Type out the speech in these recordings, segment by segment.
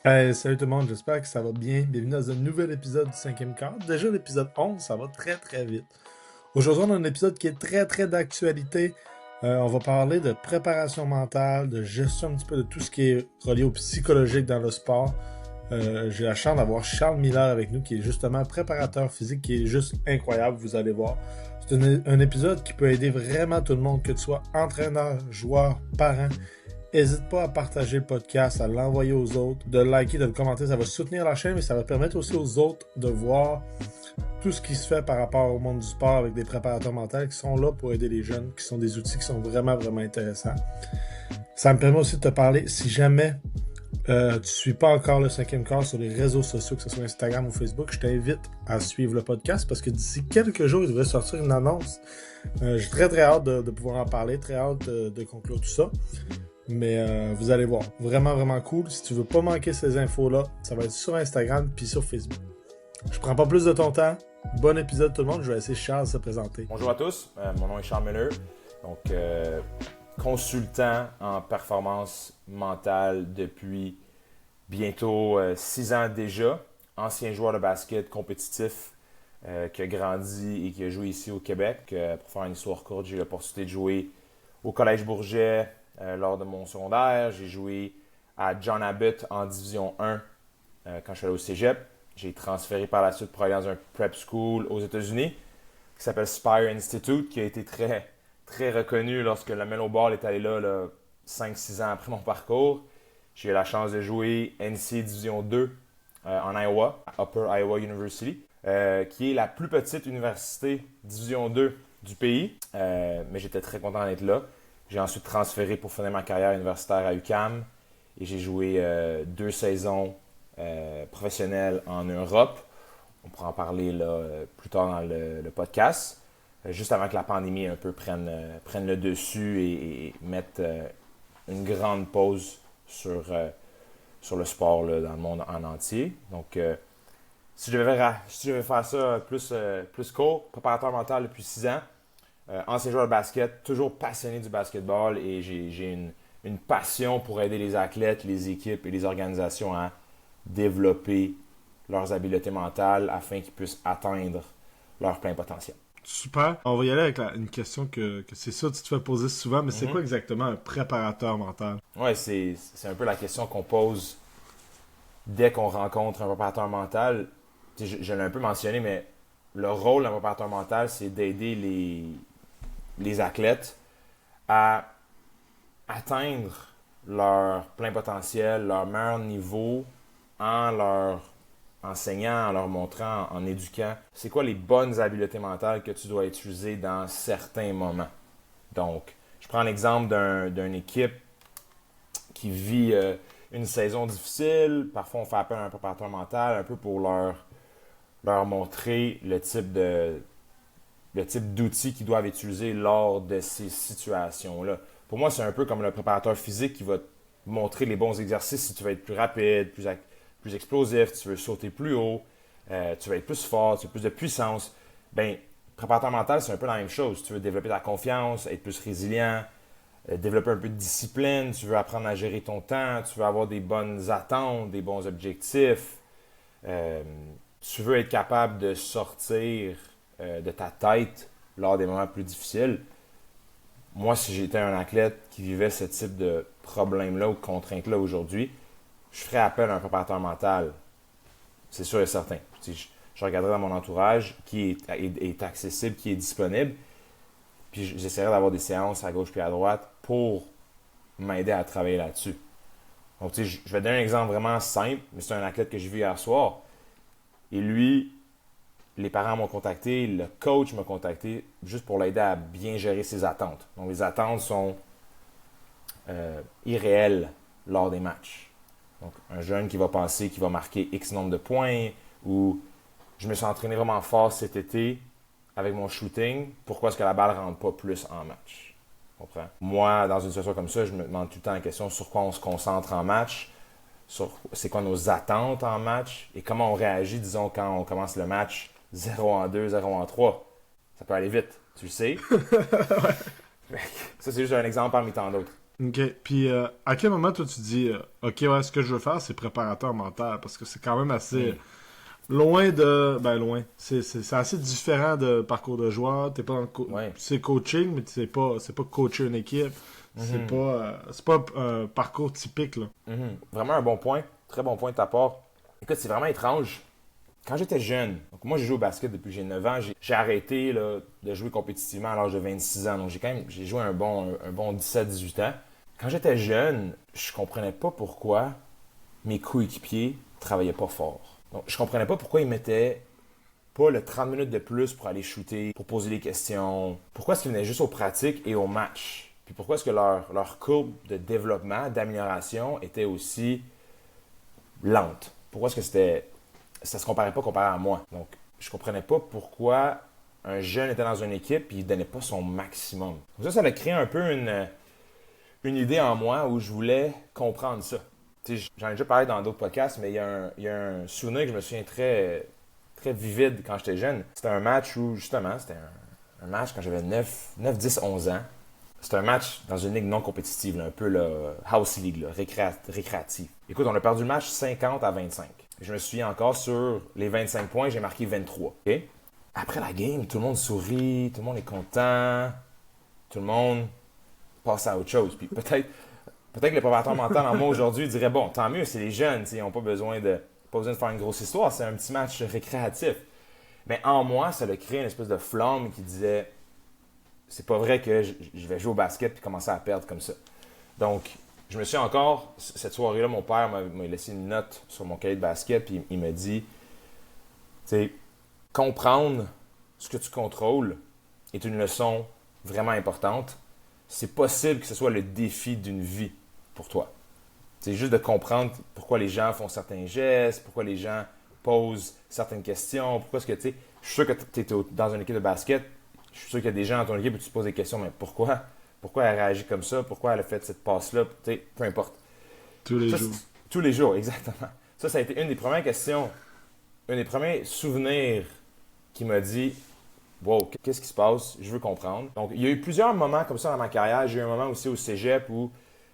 Hey, salut tout le monde, j'espère que ça va bien. Bienvenue dans un nouvel épisode du cinquième quart. Déjà l'épisode 11, ça va très très vite. Aujourd'hui, on a un épisode qui est très très d'actualité. On va parler de préparation mentale, de gestion un petit peu de tout ce qui est relié au psychologique dans le sport. J'ai la chance d'avoir Charles Miller avec nous, qui est justement préparateur physique, qui est juste incroyable, vous allez voir. C'est un épisode qui peut aider vraiment tout le monde, que tu sois entraîneur, joueur, parent. N'hésite pas à partager le podcast, à l'envoyer aux autres, de liker, de le commenter. Ça va soutenir la chaîne, mais ça va permettre aussi aux autres de voir tout ce qui se fait par rapport au monde du sport avec des préparateurs mentaux qui sont là pour aider les jeunes, qui sont des outils qui sont vraiment, vraiment intéressants. Ça me permet aussi de te parler, si jamais tu suis pas encore le cinquième quart sur les réseaux sociaux, que ce soit Instagram ou Facebook, je t'invite à suivre le podcast parce que d'ici quelques jours, il devrait sortir une annonce. J'ai très, très hâte de pouvoir en parler, très hâte de conclure tout ça. Mais vous allez voir, vraiment vraiment cool. Si tu veux pas manquer ces infos-là, ça va être sur Instagram puis sur Facebook. Je prends pas plus de ton temps. Bon épisode tout le monde, je vais laisser Charles se présenter. Bonjour à tous, mon nom est Charles Miller, donc consultant en performance mentale depuis bientôt 6 ans déjà, ancien joueur de basket compétitif qui a grandi et qui a joué ici au Québec. Pour faire une histoire courte, j'ai eu l'opportunité de jouer au Collège Bourget lors de mon secondaire. J'ai joué à John Abbott en Division 1 quand je suis allé au Cégep. J'ai transféré par la suite pour aller dans un prep school aux États-Unis qui s'appelle Spire Institute, qui a été très, très reconnu lorsque la Melo Ball est allé là 5-6 ans après mon parcours. J'ai eu la chance de jouer NCAA Division 2 en Iowa, à Upper Iowa University, qui est la plus petite université Division 2 du pays. Mais j'étais très content d'être là. J'ai ensuite transféré pour finir ma carrière universitaire à UQAM et j'ai joué 2 saisons professionnelles en Europe. On pourra en parler là, plus tard dans le podcast, juste avant que la pandémie un peu prenne le dessus et mette une grande pause sur le sport là, dans le monde en entier. Donc, si je devais faire ça plus court, préparateur mental depuis 6 ans, ancien joueur de basket, toujours passionné du basketball et j'ai une passion pour aider les athlètes, les équipes et les organisations à développer leurs habiletés mentales afin qu'ils puissent atteindre leur plein potentiel. Super. On va y aller avec une question que c'est sûr que tu te fais poser souvent, mais c'est quoi exactement un préparateur mental? Ouais, c'est un peu la question qu'on pose dès qu'on rencontre un préparateur mental. Je l'ai un peu mentionné, mais le rôle d'un préparateur mental, c'est d'aider les athlètes à atteindre leur plein potentiel, leur meilleur niveau en leur enseignant, en leur montrant, en éduquant, c'est quoi les bonnes habiletés mentales que tu dois utiliser dans certains moments. Donc, je prends l'exemple d'une équipe qui vit une saison difficile. Parfois, on fait appel à un préparateur mental un peu pour leur montrer le type d'outils qu'ils doivent utiliser lors de ces situations-là. Pour moi, c'est un peu comme le préparateur physique qui va te montrer les bons exercices si tu veux être plus rapide, plus explosif, tu veux sauter plus haut, tu veux être plus fort, tu veux plus de puissance. Ben, préparateur mental, c'est un peu la même chose. Tu veux développer ta confiance, être plus résilient, développer un peu de discipline, tu veux apprendre à gérer ton temps, tu veux avoir des bonnes attentes, des bons objectifs. Euh, Tu veux être capable de sortir de ta tête lors des moments plus difficiles. Moi, si j'étais un athlète qui vivait ce type de problème-là ou de contrainte-là aujourd'hui, je ferais appel à un préparateur mental. C'est sûr et certain. Je regarderais dans mon entourage qui est accessible, qui est disponible, puis j'essaierais d'avoir des séances à gauche puis à droite pour m'aider à travailler là-dessus. Donc, je vais te donner un exemple vraiment simple, mais c'est un athlète que j'ai vu hier soir. Et lui, les parents m'ont contacté, le coach m'a contacté juste pour l'aider à bien gérer ses attentes. Donc, les attentes sont irréelles lors des matchs. Donc, un jeune qui va penser qu'il va marquer X nombre de points ou je me suis entraîné vraiment fort cet été avec mon shooting, pourquoi est-ce que la balle ne rentre pas plus en match? Comprends? Moi, dans une situation comme ça, je me demande tout le temps la question sur quoi on se concentre en match, sur c'est quoi nos attentes en match et comment on réagit, disons, quand on commence le match 0-2, 0-3. Ça peut aller vite, tu le sais. Ça, c'est juste un exemple parmi tant d'autres. OK. Puis, à quel moment, toi, tu dis, OK, ouais, ce que je veux faire, c'est préparateur mental? Parce que c'est quand même assez loin de... Ben, loin. C'est assez différent de parcours de joueur. T'es pas dans le Ouais. c'est coaching, mais c'est pas coacher une équipe. Mhm. C'est pas un parcours typique, là. Mhm. Vraiment un bon point. Très bon point de ta part. Écoute, c'est vraiment étrange. Quand j'étais jeune, donc moi j'ai joué au basket depuis que j'ai 9 ans, j'ai arrêté là, de jouer compétitivement à l'âge de 26 ans. Donc j'ai joué un bon 17-18 ans. Quand j'étais jeune, je comprenais pas pourquoi mes coéquipiers travaillaient pas fort. Donc je comprenais pas pourquoi ils mettaient pas le 30 minutes de plus pour aller shooter, pour poser des questions. Pourquoi est-ce qu'ils venaient juste aux pratiques et aux matchs? Puis pourquoi est-ce que leur courbe de développement, d'amélioration était aussi lente? Pourquoi est-ce que ça se comparait pas comparé à moi? Donc, je comprenais pas pourquoi un jeune était dans une équipe et il donnait pas son maximum. Donc ça a créé un peu une idée en moi où je voulais comprendre ça. Tu sais, j'en ai déjà parlé dans d'autres podcasts, mais il y a un souvenir que je me souviens très, très vivide quand j'étais jeune. C'était un match où, justement, c'était un match quand j'avais 9, 10, 11 ans. C'était un match dans une ligue non compétitive, là, un peu là, house league, là, récréative. Écoute, on a perdu le match 50-25. Je me souviens encore sur les 25 points, j'ai marqué 23. Ok? Après la game, tout le monde sourit, tout le monde est content, tout le monde passe à autre chose. Puis peut-être que le préparateur mental en moi aujourd'hui dirait bon, tant mieux, c'est les jeunes, ils n'ont pas besoin de faire une grosse histoire, c'est un petit match récréatif. Mais en moi, ça a créé une espèce de flamme qui disait c'est pas vrai que je vais jouer au basket puis commencer à perdre comme ça. Donc, je me suis encore, cette soirée-là, mon père m'a laissé une note sur mon cahier de basket puis il m'a dit, tu sais, comprendre ce que tu contrôles est une leçon vraiment importante. C'est possible que ce soit le défi d'une vie pour toi. C'est juste de comprendre pourquoi les gens font certains gestes, pourquoi les gens posent certaines questions, pourquoi est-ce que, tu sais, je suis sûr que tu es dans une équipe de basket, je suis sûr qu'il y a des gens dans ton équipe où tu te poses des questions, mais pourquoi? Pourquoi elle réagit comme ça? Pourquoi elle a fait cette passe-là? Tu sais, peu importe. Tous les Ça, jours. tous les jours, exactement. Ça a été une des premières questions, un des premiers souvenirs qui m'a dit wow, qu'est-ce qui se passe? Je veux comprendre. Donc, il y a eu plusieurs moments comme ça dans ma carrière. J'ai eu un moment aussi au cégep où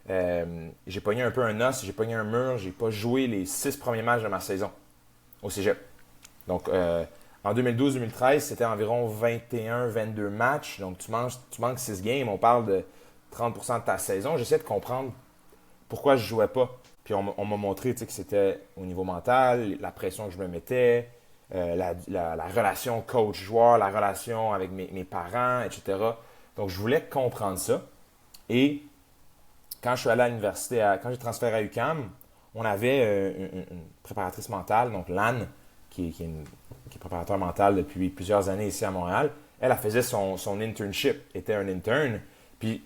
j'ai pogné un peu un os, j'ai pogné un mur, j'ai pas joué les 6 premiers matchs de ma saison au cégep. Donc, en 2012-2013, c'était environ 21-22 matchs. Donc, tu manques 6 games. On parle de 30% de ta saison. J'essaie de comprendre pourquoi je jouais pas. Puis on m'a montré que c'était au niveau mental, la pression que je me mettais, la relation coach-joueur, la relation avec mes parents, etc. Donc, je voulais comprendre ça. Et quand je suis allé à l'université, quand j'ai transféré à UQAM, on avait une préparatrice mentale, donc Lanne, qui est préparateur mental depuis plusieurs années ici à Montréal. Elle faisait son internship, était un intern. Puis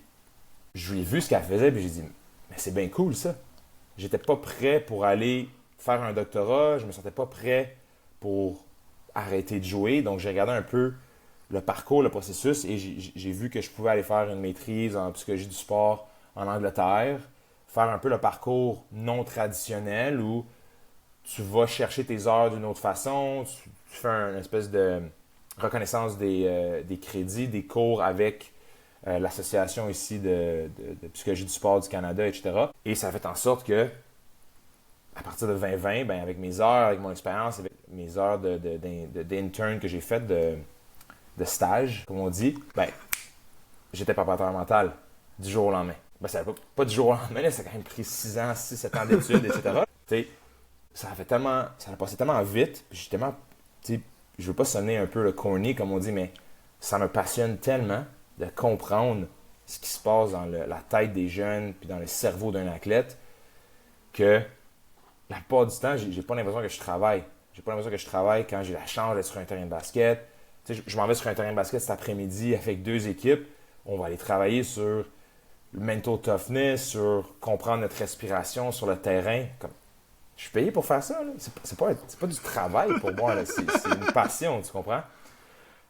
je lui ai vu ce qu'elle faisait, puis j'ai dit, mais c'est bien cool ça. J'étais pas prêt pour aller faire un doctorat, je me sentais pas prêt pour arrêter de jouer. Donc j'ai regardé un peu le parcours, le processus, et j'ai vu que je pouvais aller faire une maîtrise en psychologie du sport en Angleterre, faire un peu le parcours non traditionnel où tu vas chercher tes heures d'une autre façon, tu fais une espèce de reconnaissance des crédits, des cours avec l'association ici de psychologie du sport du Canada, etc. Et ça a fait en sorte que, à partir de 2020, ben, avec mes heures, avec mon expérience, avec mes heures d'intern que j'ai faites, de stage, comme on dit, ben, j'étais préparateur mental du jour au lendemain. Ben, ça pas du jour au lendemain, là, ça a quand même pris 6 ans, 6, 7 ans d'études, etc. Tu sais, ça a passé tellement vite, puis j'ai tellement, tu sais, je veux pas sonner un peu le corny, comme on dit, mais ça me passionne tellement de comprendre ce qui se passe dans la tête des jeunes, puis dans le cerveau d'un athlète, que la plupart du temps, j'ai pas l'impression que je travaille. J'ai pas l'impression que je travaille quand j'ai la chance d'être sur un terrain de basket. Tu sais, je m'en vais sur un terrain de basket cet après-midi avec 2 équipes. On va aller travailler sur le mental toughness, sur comprendre notre respiration sur le terrain. Comme, je suis payé pour faire ça. Là. C'est pas du travail pour moi. Là. C'est une passion, tu comprends?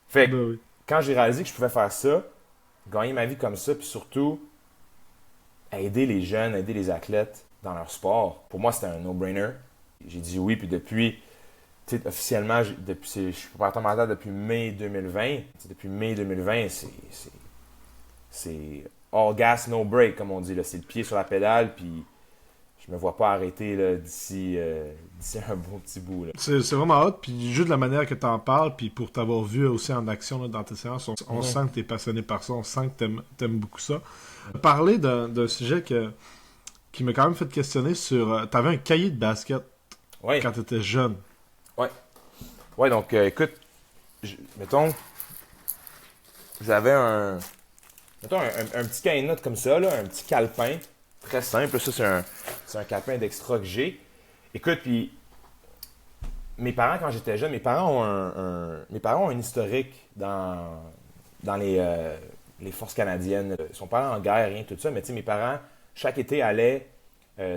Fait que, Ben oui. quand j'ai réalisé que je pouvais faire ça, gagner ma vie comme ça, puis surtout aider les jeunes, aider les athlètes dans leur sport, pour moi, c'était un no-brainer. J'ai dit oui, puis depuis, tu sais, officiellement, je suis préparateur mental depuis mai 2020. T'sais, depuis mai 2020, c'est all gas, no break, comme on dit. Là. C'est le pied sur la pédale, puis je me vois pas arrêter là, d'ici un bon petit bout. Là. C'est vraiment hot, puis juste la manière que tu en parles, puis pour t'avoir vu aussi en action là, dans tes séances, on sent que tu es passionné par ça, on sent que tu aimes beaucoup ça. Parler d'un sujet qui m'a quand même fait questionner sur... tu avais un cahier de basket quand tu étais jeune. Ouais, donc écoute, mettons, j'avais un petit cahier de notes comme ça, là, un petit calepin, très simple. Ça, c'est un calepin d'extra que j'ai. Écoute, puis mes parents, quand j'étais jeune, mes parents ont un historique dans les forces canadiennes. Ils sont pas en guerre, rien, tout ça, mais tu sais, mes parents, chaque été, allaient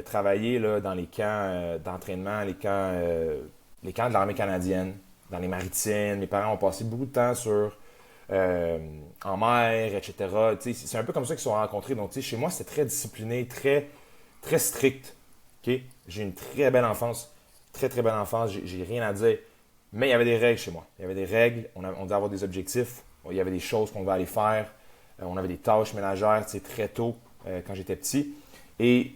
travailler là, dans les camps d'entraînement, les camps de l'armée canadienne, dans les maritimes. Mes parents ont passé beaucoup de temps en mer, etc. Tu sais, c'est un peu comme ça qu'ils se sont rencontrés. Donc, tu sais, chez moi, c'était très discipliné, très, très strict. Okay? J'ai une très belle enfance. Très, très belle enfance. J'ai rien à dire. Mais il y avait des règles chez moi. Il y avait des règles. On devait avoir des objectifs. Il y avait des choses qu'on devait aller faire. On avait des tâches ménagères, tu sais, très tôt, quand j'étais petit. Et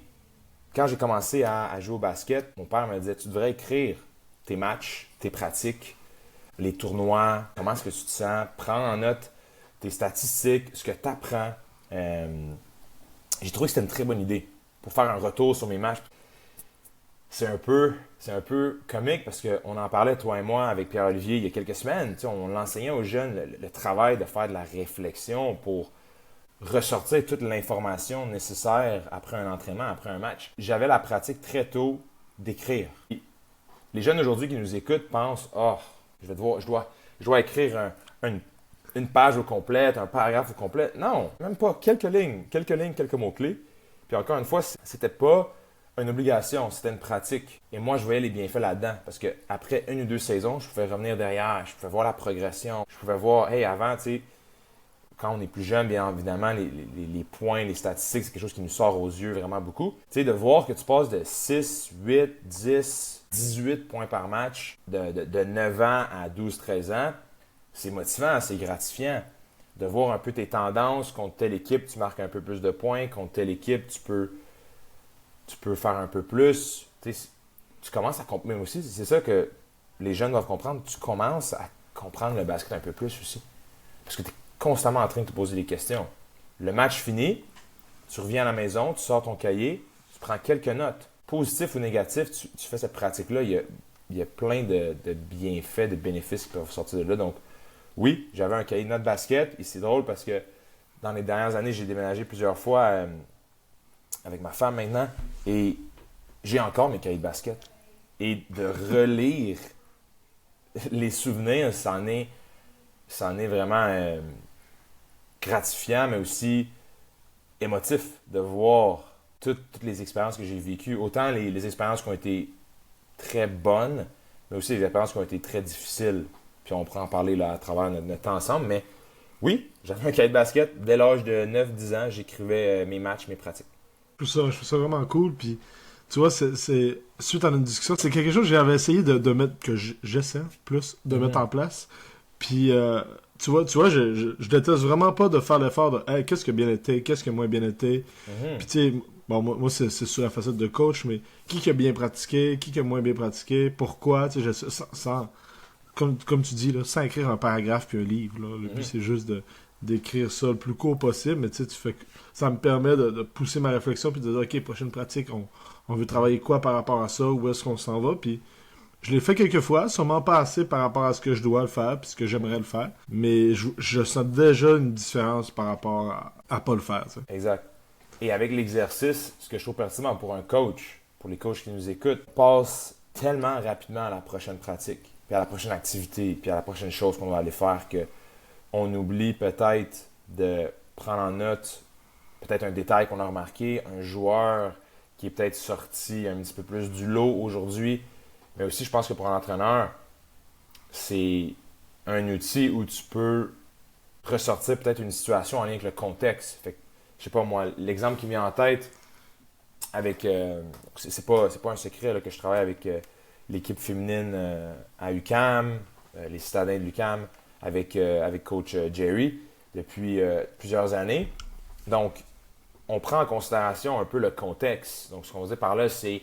quand j'ai commencé à jouer au basket, mon père me disait, tu devrais écrire tes matchs, tes pratiques, les tournois, comment est-ce que tu te sens, prendre en note tes statistiques, ce que tu apprends. J'ai trouvé que c'était une très bonne idée pour faire un retour sur mes matchs. C'est un peu comique parce qu'on en parlait, toi et moi, avec Pierre-Olivier, il y a quelques semaines. Tu sais, on l'enseignait aux jeunes le travail de faire de la réflexion pour ressortir toute l'information nécessaire après un entraînement, après un match. J'avais la pratique très tôt d'écrire. Les jeunes aujourd'hui qui nous écoutent pensent « Ah, je dois écrire une page au complet, un paragraphe au complet. » Non, même pas. Quelques lignes, quelques mots-clés. Puis encore une fois, c'était pas une obligation, c'était une pratique. Et moi, je voyais les bienfaits là-dedans. Parce qu'après 1 ou 2 saisons, je pouvais revenir derrière, je pouvais voir la progression. Je pouvais voir, hey, avant, tu sais, quand on est plus jeune, bien évidemment, les points, les statistiques, c'est quelque chose qui nous sort aux yeux vraiment beaucoup. Tu sais, de voir que tu passes de 6, 8, 10, 18 points par match de 9 ans à 12, 13 ans, c'est motivant, c'est gratifiant. De voir un peu tes tendances, contre telle équipe, tu marques un peu plus de points, contre telle équipe, tu peux faire un peu plus. Tu sais, tu commences à comprendre aussi, c'est ça que les jeunes doivent comprendre, tu commences à comprendre le basket un peu plus aussi. Parce que tu es constamment en train de te poser des questions. Le match fini, tu reviens à la maison, tu sors ton cahier, tu prends quelques notes. Positif ou négatif, tu fais cette pratique-là. Il y a plein de bienfaits, de bénéfices qui peuvent sortir de là. Donc, oui, j'avais un cahier de notes basket et c'est drôle parce que dans les dernières années, j'ai déménagé plusieurs fois avec ma femme maintenant et j'ai encore mes cahiers de basket. Et de relire les souvenirs, c'en est vraiment gratifiant, mais aussi émotif de voir toutes les expériences que j'ai vécues. Autant les expériences qui ont été très bonnes, mais aussi les expériences qui ont été très difficiles. Puis on pourra en parler là, à travers notre temps ensemble. Mais oui, j'avais un cahier de basket. Dès l'âge de 9-10 ans, j'écrivais mes matchs, mes pratiques. Je trouve ça vraiment cool. Puis, tu vois, c'est suite à notre discussion, c'est quelque chose que j'avais essayé de mettre, que j'essaie plus de mettre en place. Puis, tu vois, je déteste vraiment pas de faire l'effort de hey, qu'est-ce qui a bien été, qu'est-ce qui a moins bien été. Puis, tu sais, bon, moi c'est sur la facette de coach, mais qui a bien pratiqué, qui a moins bien pratiqué, pourquoi, tu sais, sans comme tu dis, là, sans écrire un paragraphe puis un livre. Là. Le but, c'est juste d'écrire ça le plus court possible, mais tu sais, ça me permet de pousser ma réflexion puis de dire, OK, prochaine pratique, on veut travailler quoi par rapport à ça, où est-ce qu'on s'en va, puis je l'ai fait quelques fois, sûrement pas assez par rapport à ce que je dois le faire puis ce que j'aimerais le faire, mais je sens déjà une différence par rapport à pas le faire. T'sais. Exact. Et avec l'exercice, ce que je trouve pertinent pour un coach, pour les coachs qui nous écoutent, passe tellement rapidement à la prochaine pratique, puis à la prochaine activité, puis à la prochaine chose qu'on va aller faire qu'on oublie peut-être de prendre en note peut-être un détail qu'on a remarqué, un joueur qui est peut-être sorti un petit peu plus du lot aujourd'hui. Mais aussi, je pense que pour un entraîneur, c'est un outil où tu peux ressortir peut-être une situation en lien avec le contexte. Fait que, je sais pas moi, l'exemple qui me vient en tête avec c'est pas un secret là, que je travaille avec l'équipe féminine à UQAM, les citadins de l'UQAM, avec coach Jerry depuis plusieurs années. Donc, on prend en considération un peu le contexte. Donc, ce qu'on veut dire par là, c'est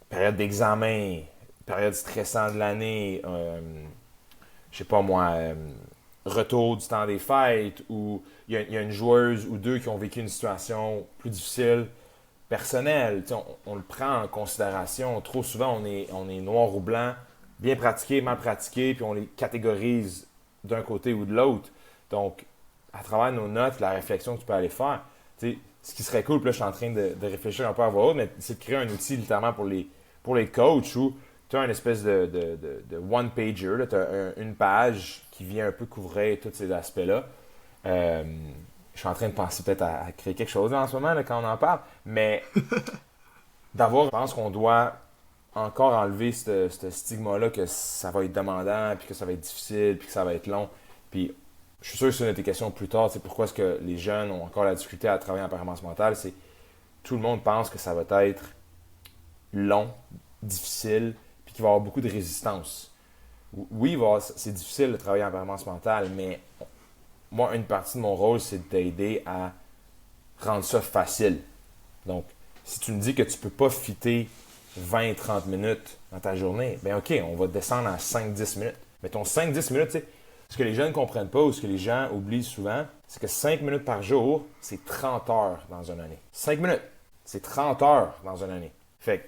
période d'examen, période stressante de l'année, je sais pas moi, retour du temps des fêtes, ou il y a une joueuse ou deux qui ont vécu une situation plus difficile, personnelle. On le prend en considération. Trop souvent, on est noir ou blanc, bien pratiqué, mal pratiqué, puis on les catégorise d'un côté ou de l'autre. Donc, à travers nos notes, la réflexion que tu peux aller faire, ce qui serait cool, puis là, je suis en train de réfléchir un peu à voix haute, mais c'est de créer un outil littéralement pour les coachs où tu as une espèce de one-pager, tu as une page qui vient un peu couvrir tous ces aspects-là. Je suis en train de penser peut-être à créer quelque chose en ce moment là, quand on en parle, mais je pense qu'on doit encore enlever ce stigma-là que ça va être demandant, puis que ça va être difficile, puis que ça va être long. Puis je suis sûr que c'est une de tes questions plus tard, c'est pourquoi est-ce que les jeunes ont encore la difficulté à travailler en performance mentale, c'est tout le monde pense que ça va être long, difficile, puis qu'il va y avoir beaucoup de résistance. Oui, c'est difficile de travailler en performance mentale, mais moi, une partie de mon rôle, c'est de t'aider à rendre ça facile. Donc, si tu me dis que tu ne peux pas fitter 20-30 minutes dans ta journée, bien OK, on va descendre à 5-10 minutes. Mais ton 5-10 minutes, tu sais, ce que les jeunes ne comprennent pas ou ce que les gens oublient souvent, c'est que 5 minutes par jour, c'est 30 heures dans une année. 5 minutes, c'est 30 heures dans une année. Fait que,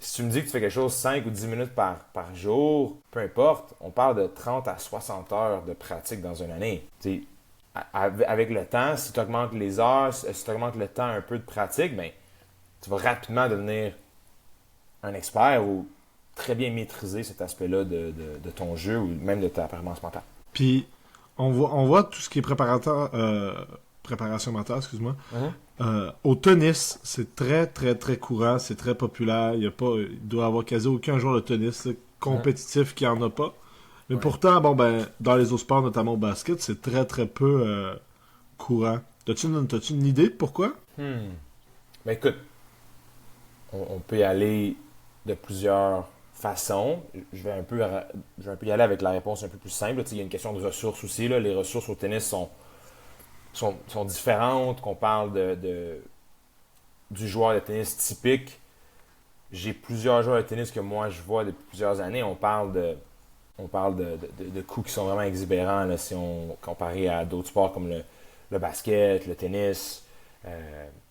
si tu me dis que tu fais quelque chose 5 ou 10 minutes par jour, peu importe, on parle de 30 à 60 heures de pratique dans une année. T'sais, avec le temps, si tu augmentes les heures, si tu augmentes le temps un peu de pratique, ben, tu vas rapidement devenir un expert ou très bien maîtriser cet aspect-là de ton jeu ou même de ta performance mentale. Puis, on voit tout ce qui est préparation mentale, excuse-moi. Au tennis, c'est très, très, très courant, c'est très populaire. Il doit y avoir quasi aucun joueur de tennis compétitif qui en a pas. Mais pourtant, dans les autres sports, notamment au basket, c'est très, très peu courant. T'as-tu une idée de pourquoi? Ben écoute, on peut y aller de plusieurs façons. Je vais un peu y aller avec la réponse un peu plus simple. Il y a une question de ressources aussi. Là. Les ressources au tennis sont différentes, qu'on parle du joueur de tennis typique. J'ai plusieurs joueurs de tennis que moi je vois depuis plusieurs années. On parle de coups qui sont vraiment exubérants là, si on compare à d'autres sports comme le basket, le tennis.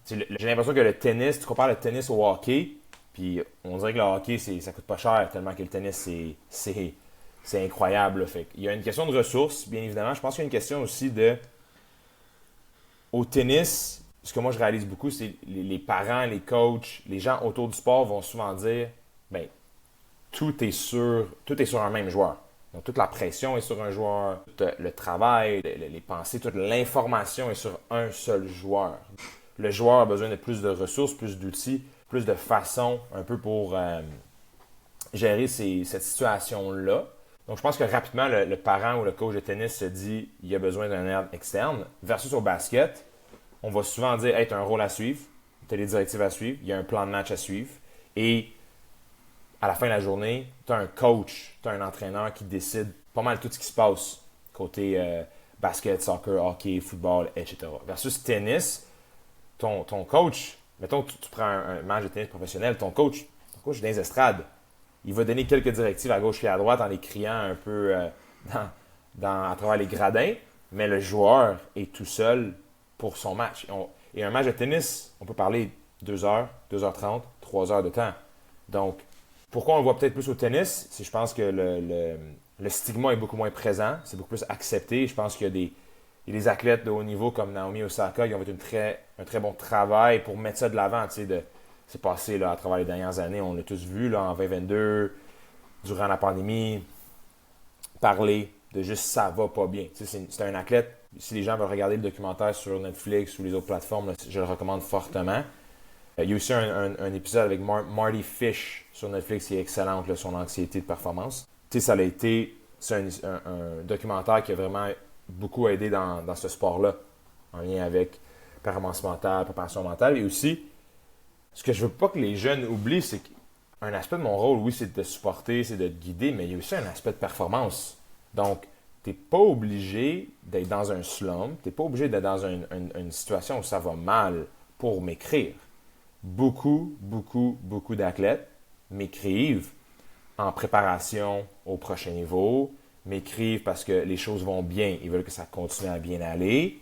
J'ai l'impression que le tennis, tu compares le tennis au hockey, puis on dirait que le hockey, ça coûte pas cher tellement que le tennis, c'est incroyable. Là. Fait il y a une question de ressources, bien évidemment. Je pense qu'il y a une question aussi au tennis, ce que moi je réalise beaucoup, c'est les parents, les coachs, les gens autour du sport vont souvent dire ben, tout est sur un même joueur. Donc toute la pression est sur un joueur, tout le travail, les pensées, toute l'information est sur un seul joueur. Le joueur a besoin de plus de ressources, plus d'outils, plus de façons un peu pour gérer cette situation-là. Donc je pense que rapidement, le parent ou le coach de tennis se dit il y a besoin d'un aide externe. Versus au basket, on va souvent dire hey, tu as un rôle à suivre, tu as des directives à suivre, il y a un plan de match à suivre. Et à la fin de la journée, tu as un coach, tu as un entraîneur qui décide pas mal tout ce qui se passe côté basket, soccer, hockey, football, etc. Versus tennis, ton coach, mettons que tu prends un match de tennis professionnel, ton coach est dans les estrades. Il va donner quelques directives à gauche et à droite en les criant un peu à travers les gradins, mais le joueur est tout seul pour son match. Et un match de tennis, on peut parler 2 heures, 2h30, 3 heures de temps. Donc, pourquoi on le voit peut-être plus au tennis? C'est je pense que le stigma est beaucoup moins présent, c'est beaucoup plus accepté. Je pense qu'il y a des athlètes de haut niveau comme Naomi Osaka qui ont fait un très bon travail pour mettre ça de l'avant. C'est passé là, à travers les dernières années, on l'a tous vu là, en 2022, durant la pandémie, parler de juste ça va pas bien. C'est un athlète. Si les gens veulent regarder le documentaire sur Netflix ou les autres plateformes, là, je le recommande fortement. Il y a aussi un épisode avec Marty Fish sur Netflix qui est excellent, là, son anxiété de performance. Ça a été c'est un documentaire qui a vraiment beaucoup aidé dans ce sport-là, en lien avec performance mentale, préparation mentale. Et aussi, ce que je veux pas que les jeunes oublient, c'est qu'un aspect de mon rôle, oui, c'est de te supporter, c'est de te guider, mais il y a aussi un aspect de performance. Donc, tu n'es pas obligé d'être dans un slump, tu n'es pas obligé d'être dans une situation où ça va mal pour m'écrire. Beaucoup d'athlètes m'écrivent en préparation au prochain niveau, m'écrivent parce que les choses vont bien, ils veulent que ça continue à bien aller.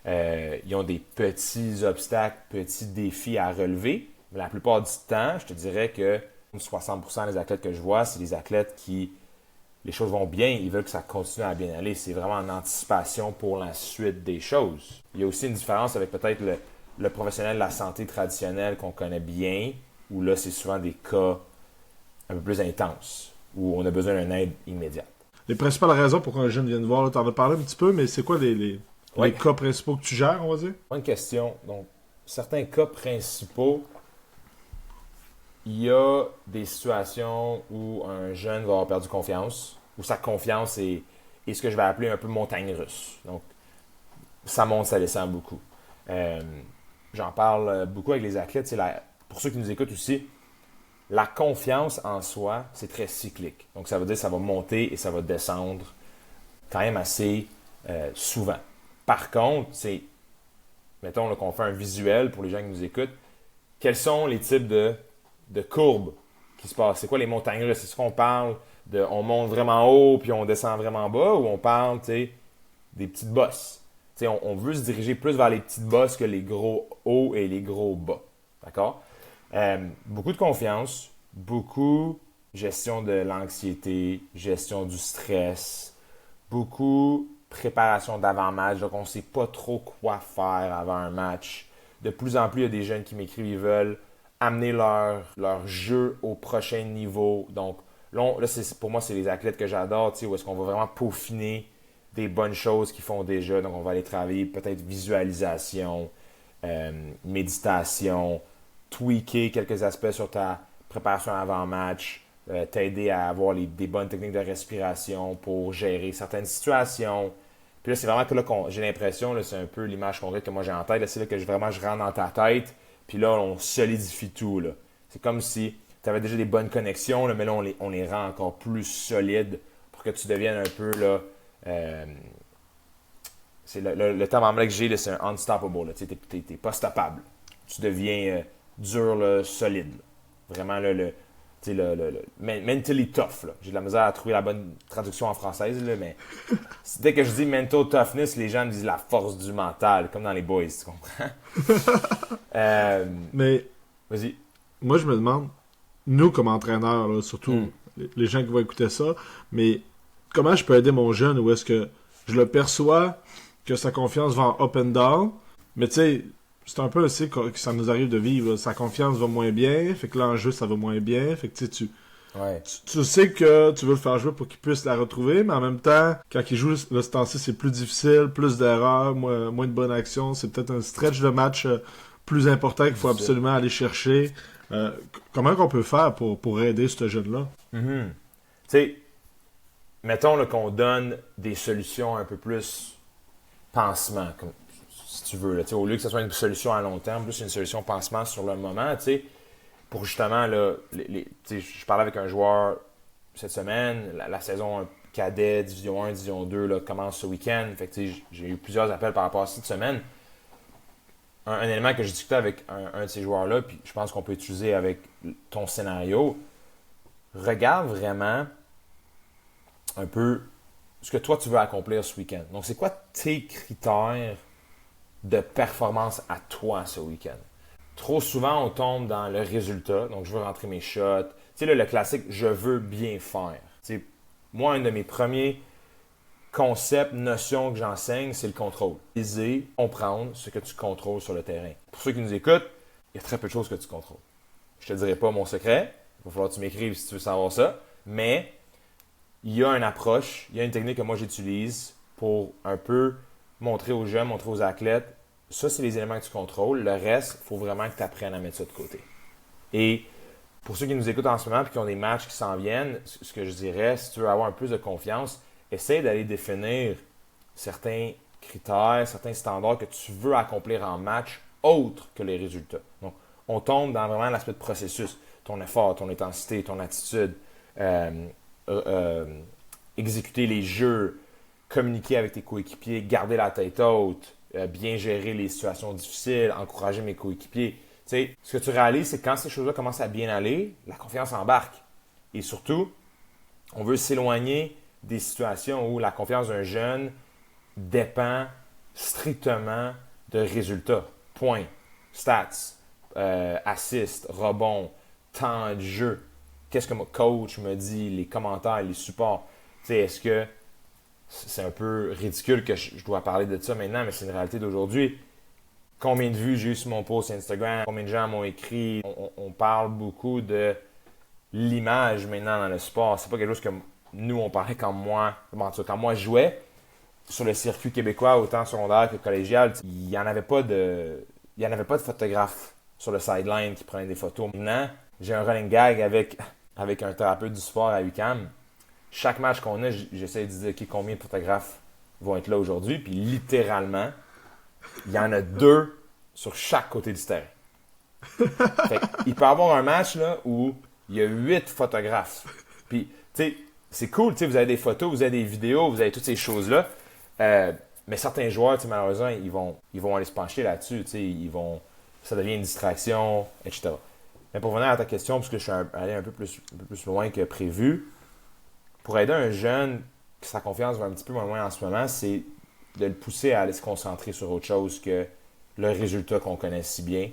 Ils ont des petits obstacles, petits défis à relever. Mais la plupart du temps, je te dirais que 60% des athlètes que je vois, c'est des athlètes qui, les choses vont bien, ils veulent que ça continue à bien aller. C'est vraiment en anticipation pour la suite des choses. Il y a aussi une différence avec peut-être le professionnel de la santé traditionnel qu'on connaît bien, où là, c'est souvent des cas un peu plus intenses, où on a besoin d'une aide immédiate. Les principales raisons pour qu'un jeune vienne voir, tu en as parlé un petit peu, mais c'est quoi les cas principaux que tu gères, on va dire? Bonne question. Donc, certains cas principaux, il y a des situations où un jeune va avoir perdu confiance, où sa confiance est ce que je vais appeler un peu montagne russe. Donc, ça monte, ça descend beaucoup. J'en parle beaucoup avec les athlètes. Pour ceux qui nous écoutent aussi, la confiance en soi, c'est très cyclique. Donc, ça veut dire que ça va monter et ça va descendre quand même assez souvent. Par contre, mettons là, qu'on fait un visuel pour les gens qui nous écoutent, quels sont les types de courbes qui se passent? C'est quoi les montagnes russes? Est-ce qu'on parle on monte vraiment haut puis on descend vraiment bas, ou on parle des petites bosses? On veut se diriger plus vers les petites bosses que les gros hauts et les gros bas. D'accord? Beaucoup de confiance, beaucoup gestion de l'anxiété, gestion du stress, beaucoup préparation d'avant-match. Donc, on ne sait pas trop quoi faire avant un match. De plus en plus, il y a des jeunes qui m'écrivent, ils veulent amener leur jeu au prochain niveau. Donc, là, pour moi, c'est les athlètes que j'adore, où est-ce qu'on va vraiment peaufiner des bonnes choses qu'ils font déjà. Donc, on va aller travailler peut-être visualisation, méditation, tweaker quelques aspects sur ta préparation avant-match, t'aider à avoir des bonnes techniques de respiration pour gérer certaines situations. Puis là, c'est vraiment que là, j'ai l'impression, là, c'est un peu l'image concrète que moi j'ai en tête, là, c'est là que je rentre dans ta tête, puis là, on solidifie tout. Là. C'est comme si tu avais déjà des bonnes connexions, là, mais là, on les rend encore plus solides pour que tu deviennes un peu là. C'est le terme en anglais que j'ai, là, c'est un unstoppable. Tu n'es pas stoppable. Tu deviens dur, là, solide. Là. Vraiment, le mentally tough. Là. J'ai de la misère à trouver la bonne traduction en française, là, mais dès que je dis mental toughness, les gens me disent la force du mental, comme dans les boys, tu comprends? Mais vas-y. Moi, je me demande, nous comme entraîneurs, là, surtout les gens qui vont écouter ça, mais comment je peux aider mon jeune, ou est-ce que je le perçois que sa confiance va en up and down, mais tu sais, c'est un peu aussi que ça nous arrive de vivre. Là. Sa confiance va moins bien, fait que là en jeu ça va moins bien, fait que tu sais que tu veux le faire jouer pour qu'il puisse la retrouver, mais en même temps, quand il joue le temps-ci, c'est plus difficile, plus d'erreurs, moins de bonnes actions, c'est peut-être un stretch de match plus important qu'il faut absolument aller chercher. Comment qu'on peut faire pour aider ce jeune-là? Tu sais, mettons là, qu'on donne des solutions un peu plus pansement, comme si tu veux. Là, au lieu que ce soit une solution à long terme, plus une solution pansement sur le moment, pour justement, là, je parlais avec un joueur cette semaine, la saison cadet, Division 1, Division 2 là, commence ce week-end. Fait que, j'ai eu plusieurs appels par rapport à cette semaine. Un élément que j'ai discuté avec un de ces joueurs-là, puis je pense qu'on peut utiliser avec ton scénario, regarde vraiment un peu ce que toi tu veux accomplir ce week-end. Donc, c'est quoi tes critères de performance à toi ce week-end? Trop souvent, on tombe dans le résultat. Donc, je veux rentrer mes shots. Tu sais, là, le classique, je veux bien faire. T'sais, moi, un de mes premiers concepts, notions que j'enseigne, c'est le contrôle. Viser, comprendre ce que tu contrôles sur le terrain. Pour ceux qui nous écoutent, il y a très peu de choses que tu contrôles. Je te dirai pas mon secret. Il va falloir que tu m'écrives si tu veux savoir ça. Mais il y a une approche, il y a une technique que moi j'utilise pour un peu montrer aux jeunes, montrer aux athlètes, ça c'est les éléments que tu contrôles. Le reste, il faut vraiment que tu apprennes à mettre ça de côté. Et pour ceux qui nous écoutent en ce moment et qui ont des matchs qui s'en viennent, ce que je dirais, si tu veux avoir un peu plus de confiance, essaie d'aller définir certains critères, certains standards que tu veux accomplir en match autres que les résultats. Donc, on tombe dans vraiment l'aspect de processus, ton effort, ton intensité, ton attitude, exécuter les jeux, communiquer avec tes coéquipiers, garder la tête haute, bien gérer les situations difficiles, encourager mes coéquipiers. Tu sais, ce que tu réalises, c'est que quand ces choses-là commencent à bien aller, la confiance embarque. Et surtout, on veut s'éloigner des situations où la confiance d'un jeune dépend strictement de résultats. Points, stats, assists, rebonds, temps de jeu. Qu'est-ce que mon coach me dit, les commentaires, les supports. Tu sais, est-ce que c'est un peu ridicule que je dois parler de ça maintenant, mais c'est une réalité d'aujourd'hui. Combien de vues j'ai eu sur mon post Instagram, combien de gens m'ont écrit. On parle beaucoup de l'image maintenant dans le sport. C'est pas quelque chose que nous, on parlait quand moi je jouais sur le circuit québécois, autant secondaire que collégial. Il n'y en avait pas de photographe sur le sideline qui prenait des photos. Maintenant, j'ai un running gag avec un thérapeute du sport à UQAM. Chaque match qu'on a, j'essaie de dire okay, combien de photographes vont être là aujourd'hui. Puis littéralement, il y en a 2 sur chaque côté du terrain. Fait il peut y avoir un match là, où il y a 8 photographes. Puis, tu sais, c'est cool, tu sais, vous avez des photos, vous avez des vidéos, vous avez toutes ces choses-là. Mais certains joueurs, tu sais, malheureusement, ils vont aller se pencher là-dessus, tu sais, ça devient une distraction, etc. Mais pour revenir à ta question, parce que je suis allé un peu plus loin que prévu, pour aider un jeune que sa confiance va un petit peu moins loin en ce moment, c'est de le pousser à aller se concentrer sur autre chose que le résultat qu'on connaît si bien.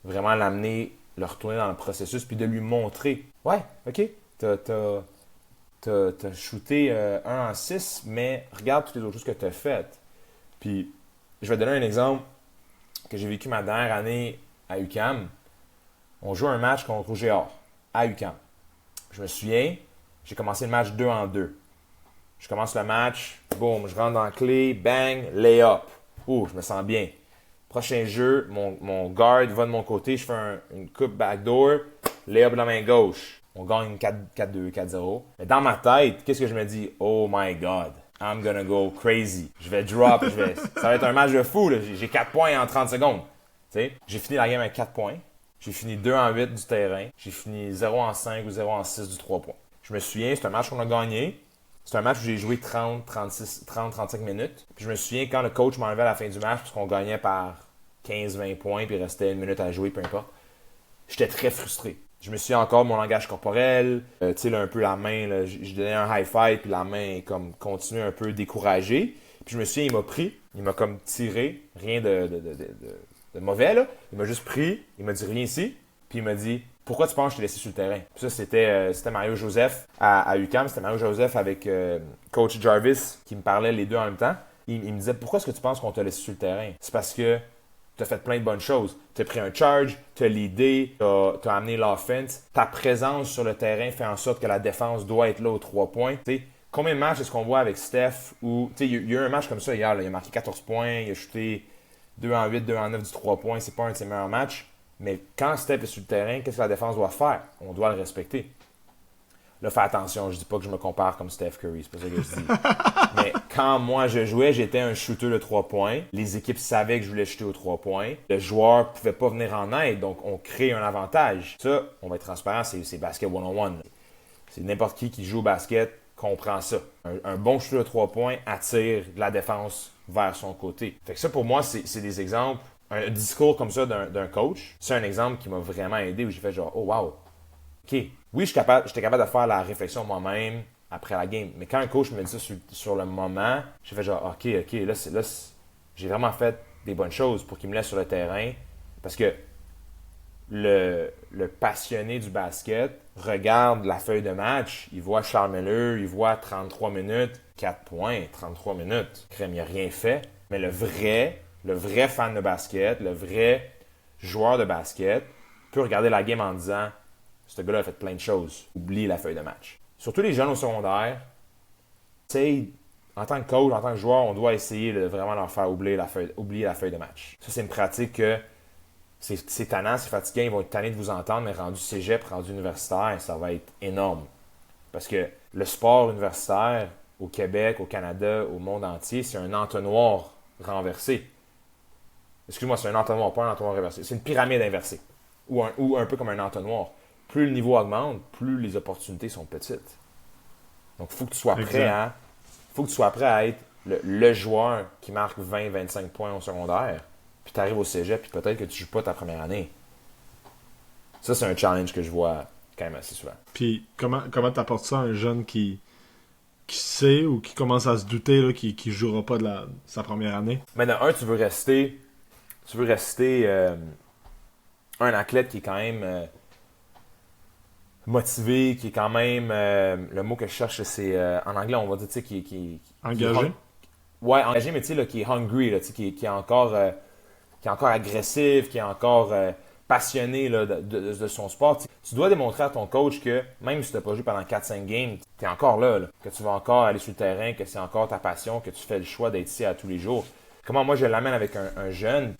Vraiment l'amener, le retourner dans le processus, puis de lui montrer. Ouais, OK, t'as shooté 1 en 6, mais regarde toutes les autres choses que t'as faites. Puis, je vais donner un exemple que j'ai vécu ma dernière année à UQAM. On joue un match contre Géant à UQAM. Je me souviens, j'ai commencé le match 2 en 2. Je commence le match, boum, je rentre dans la clé, bang, lay-up. Ouh, je me sens bien. Prochain jeu, mon guard va de mon côté, je fais une coupe backdoor, lay-up de la main gauche. On gagne 4-2, 4-0. Mais dans ma tête, qu'est-ce que je me dis? Oh my God, I'm gonna go crazy. Je vais drop, ça va être un match de fou. Là. J'ai 4 points en 30 secondes. T'sais? J'ai fini la game avec 4 points. J'ai fini 2 en 8 du terrain. J'ai fini 0 en 5 ou 0 en 6 du 3 points. Je me souviens, c'est un match qu'on a gagné. C'est un match où j'ai joué 30-35 minutes. Puis je me souviens quand le coach m'enlevait à la fin du match parce qu'on gagnait par 15-20 points puis il restait 1 minute à jouer, peu importe. J'étais très frustré. Je me souviens encore de mon langage corporel. Tu sais, un peu la main, là, je donnais un high five puis la main comme continuait un peu découragée. Puis je me souviens, il m'a comme tiré, rien de mauvais là. Il m'a juste pris, il m'a dit viens ici. Puis il m'a dit pourquoi tu penses que je t'ai laissé sur le terrain? Puis ça, c'était Mario Joseph à UQAM. C'était Mario Joseph avec Coach Jarvis qui me parlait les deux en même temps. Il me disait pourquoi est-ce que tu penses qu'on t'a laissé sur le terrain? C'est parce que tu as fait plein de bonnes choses. Tu as pris un charge, tu as leadé, tu as amené l'offense. Ta présence sur le terrain fait en sorte que la défense doit être là aux 3 points. T'sais, combien de matchs est-ce qu'on voit avec Steph où il y a eu un match comme ça hier, là, il a marqué 14 points, il a shooté 2 en 8, 2 en 9 du 3 points. C'est pas un de ses meilleurs matchs. Mais quand Steph est sur le terrain, qu'est-ce que la défense doit faire? On doit le respecter. Là, fais attention, je dis pas que je me compare comme Steph Curry, c'est pas ça que je dis. Mais quand moi je jouais, j'étais un shooter de 3 points. Les équipes savaient que je voulais shooter aux 3 points. Le joueur pouvait pas venir en aide, donc on crée un avantage. Ça, on va être transparent, c'est basket 101. C'est n'importe qui joue au basket comprend ça. Un bon shooter de 3 points attire la défense vers son côté. Fait que ça, pour moi, c'est des exemples. Un discours comme ça d'un coach, c'est un exemple qui m'a vraiment aidé où j'ai fait genre, oh wow, OK. Oui, j'étais capable de faire la réflexion moi-même après la game, mais quand un coach me dit ça sur le moment, j'ai fait genre, OK, là, j'ai vraiment fait des bonnes choses pour qu'il me laisse sur le terrain parce que le passionné du basket regarde la feuille de match, il voit Charles Miller, il voit 33 minutes, 4 points, 33 minutes. Crème, il n'a rien fait, mais le vrai fan de basket, le vrai joueur de basket peut regarder la game en disant ce gars-là a fait plein de choses. Oublie la feuille de match. Surtout les jeunes au secondaire, en tant que coach, en tant que joueur, on doit essayer de vraiment leur faire oublier la feuille de match. Ça, c'est une pratique que c'est tannant, c'est fatigant, ils vont être tannés de vous entendre, mais rendu cégep, rendu universitaire, ça va être énorme. Parce que le sport universitaire au Québec, au Canada, au monde entier, c'est un entonnoir renversé. Excuse-moi, c'est un entonnoir, pas un entonnoir renversé. C'est une pyramide inversée. Ou un peu comme un entonnoir. Plus le niveau augmente, plus les opportunités sont petites. Donc, il faut que tu sois prêt à faut que tu sois prêt à être le joueur qui marque 20-25 points au secondaire, puis tu arrives au cégep, puis peut-être que tu ne joues pas ta première année. Ça, c'est un challenge que je vois quand même assez souvent. Puis comment t'apportes ça à un jeune qui sait ou qui commence à se douter là, qui ne jouera pas de sa première année? Maintenant, tu veux rester un athlète qui est quand même motivé, qui est quand même, le mot que je cherche, c'est en anglais, on va dire, tu sais, qui Engagé? Ouais, engagé, mais tu sais, là, qui est hungry, là, tu sais, qui est encore agressif, qui est encore passionné là, de son sport. Tu dois démontrer à ton coach que même si tu n'as pas joué pendant 4-5 games, tu es encore là, que tu vas encore aller sur le terrain, que c'est encore ta passion, que tu fais le choix d'être ici à tous les jours. Comment moi je l'amène avec un jeune?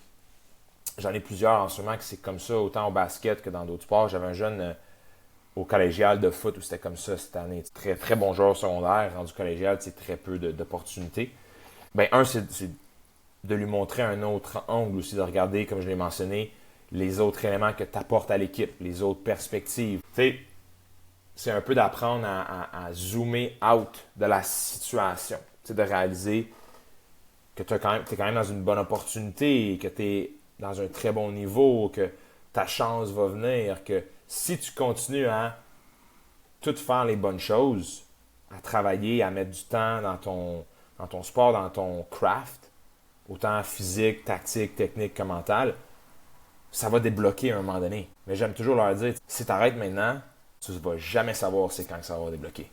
J'en ai plusieurs en ce moment que c'est comme ça, autant au basket que dans d'autres sports. J'avais un jeune au collégial de foot où c'était comme ça cette année. Très, très bon joueur secondaire, rendu collégial, c'est très peu d'opportunités. Ben, c'est de lui montrer un autre angle aussi, de regarder, comme je l'ai mentionné, les autres éléments que tu apportes à l'équipe, les autres perspectives. Tu sais, c'est un peu d'apprendre à zoomer out de la situation. Tu sais, de réaliser que tu es quand même dans une bonne opportunité, que tu es dans un très bon niveau, que ta chance va venir, que si tu continues à tout faire les bonnes choses, à travailler, à mettre du temps dans ton sport, dans ton craft, autant physique, tactique, technique que mental, ça va débloquer à un moment donné. Mais j'aime toujours leur dire, si tu arrêtes maintenant, tu ne vas jamais savoir c'est quand que ça va débloquer.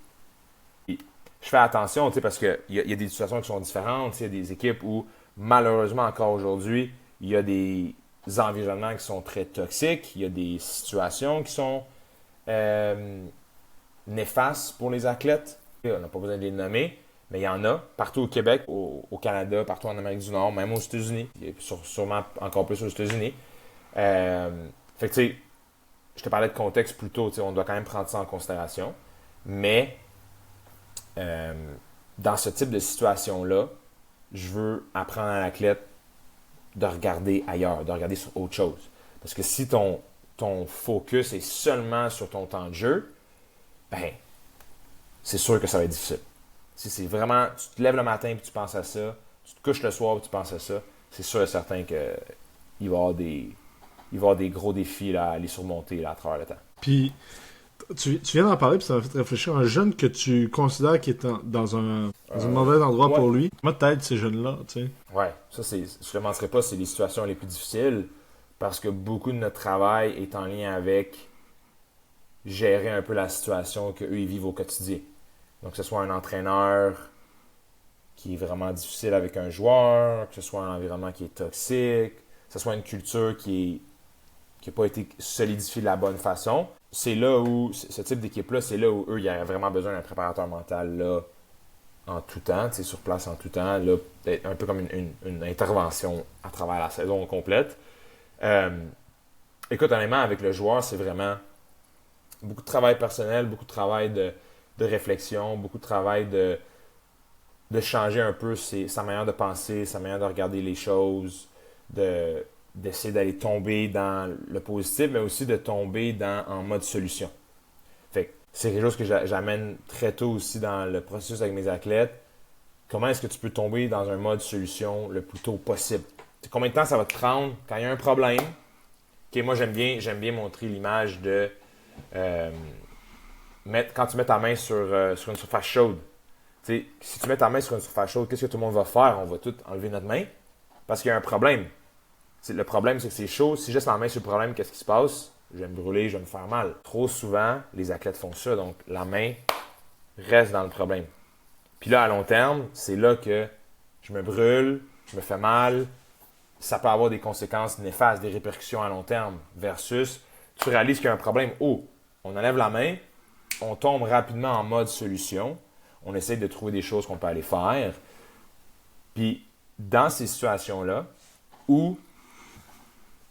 Et je fais attention, parce qu'il y a des situations qui sont différentes. Il y a des équipes où, malheureusement, encore aujourd'hui, il y a des environnements qui sont très toxiques. Il y a des situations qui sont néfastes pour les athlètes. On n'a pas besoin de les nommer. Mais il y en a partout au Québec, au Canada, partout en Amérique du Nord, même aux États-Unis. Il y a sûrement encore plus aux États-Unis. Fait que tu sais, je te parlais de contexte plus tôt, on doit quand même prendre ça en considération. Mais dans ce type de situation-là, je veux apprendre à l'athlète de regarder ailleurs, de regarder sur autre chose. Parce que si ton focus est seulement sur ton temps de jeu, ben, c'est sûr que ça va être difficile. Si c'est vraiment, tu te lèves le matin et tu penses à ça, tu te couches le soir et tu penses à ça, c'est sûr et certain qu'il va y avoir des gros défis là, à aller surmonter là, à travers le temps. Puis, tu viens d'en parler, puis ça m'a fait réfléchir. Un jeune que tu considères qui est dans un mauvais endroit pour lui, comment t'aides ces jeunes-là, tu sais? Ouais, ça, je ne te mentirais pas, c'est les situations les plus difficiles parce que beaucoup de notre travail est en lien avec gérer un peu la situation qu'eux ils vivent au quotidien. Donc, que ce soit un entraîneur qui est vraiment difficile avec un joueur, que ce soit un environnement qui est toxique, que ce soit une culture qui n'a pas été solidifiée de la bonne façon. C'est là où, ce type d'équipe-là, c'est là où eux, il y a vraiment besoin d'un préparateur mental là, en tout temps, sur place en tout temps, là, un peu comme une intervention à travers la saison complète. Écoute, honnêtement, avec le joueur, c'est vraiment beaucoup de travail personnel, beaucoup de travail de réflexion, beaucoup de travail de changer un peu sa manière de penser, sa manière de regarder les choses, d'essayer d'aller tomber dans le positif, mais aussi de tomber en mode solution. Fait que c'est quelque chose que j'amène très tôt aussi dans le processus avec mes athlètes. Comment est-ce que tu peux tomber dans un mode solution le plus tôt possible? T'sais, combien de temps ça va te prendre quand il y a un problème? Okay, moi, j'aime bien montrer l'image de quand tu mets ta main sur une surface chaude. T'sais, si tu mets ta main sur une surface chaude, qu'est-ce que tout le monde va faire? On va tout enlever notre main parce qu'il y a un problème. Le problème, c'est que c'est chaud. Si je laisse ma main sur le problème, qu'est-ce qui se passe? Je vais me brûler, je vais me faire mal. Trop souvent, les athlètes font ça. Donc, la main reste dans le problème. Puis là, à long terme, c'est là que je me brûle, je me fais mal. Ça peut avoir des conséquences néfastes, des répercussions à long terme. Versus, tu réalises qu'il y a un problème. Oh, on enlève la main, on tombe rapidement en mode solution. On essaie de trouver des choses qu'on peut aller faire. Puis, dans ces situations-là, où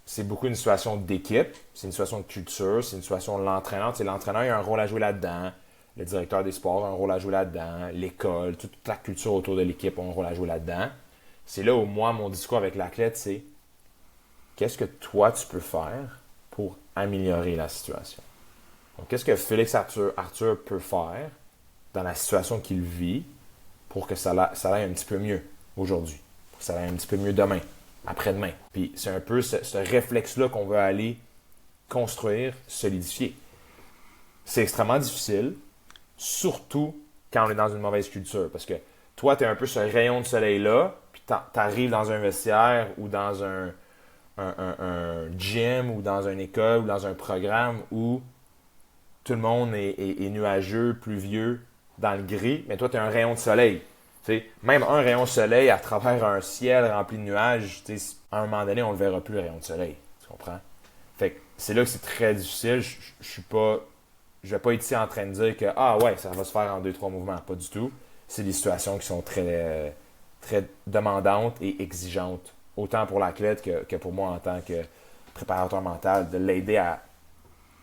c'est beaucoup une situation d'équipe, c'est une situation de culture, c'est une situation de l'entraîneur. Tu sais, l'entraîneur, il a un rôle à jouer là-dedans. Le directeur des sports a un rôle à jouer là-dedans. L'école, toute la culture autour de l'équipe a un rôle à jouer là-dedans. C'est là où moi, mon discours avec l'athlète, c'est qu'est-ce que toi, tu peux faire pour améliorer la situation? Donc, qu'est-ce que Félix Arthur peut faire dans la situation qu'il vit pour que ça aille un petit peu mieux aujourd'hui, pour que ça aille un petit peu mieux demain, après-demain. Puis c'est un peu ce réflexe-là qu'on veut aller construire, solidifier. C'est extrêmement difficile, surtout quand on est dans une mauvaise culture. Parce que toi, tu es un peu ce rayon de soleil-là, puis tu arrives dans un vestiaire ou dans un gym ou dans une école ou dans un programme où tout le monde est nuageux, pluvieux, dans le gris, mais toi, tu as un rayon de soleil. T'sais, même un rayon de soleil à travers un ciel rempli de nuages, à un moment donné, on ne le verra plus, le rayon de soleil. Tu comprends? Fait que c'est là que c'est très difficile. Je vais pas être ici en train de dire que ça va se faire en 2-3 mouvements. Pas du tout. C'est des situations qui sont très, très demandantes et exigeantes. Autant pour l'athlète que pour moi en tant que préparateur mental, de l'aider à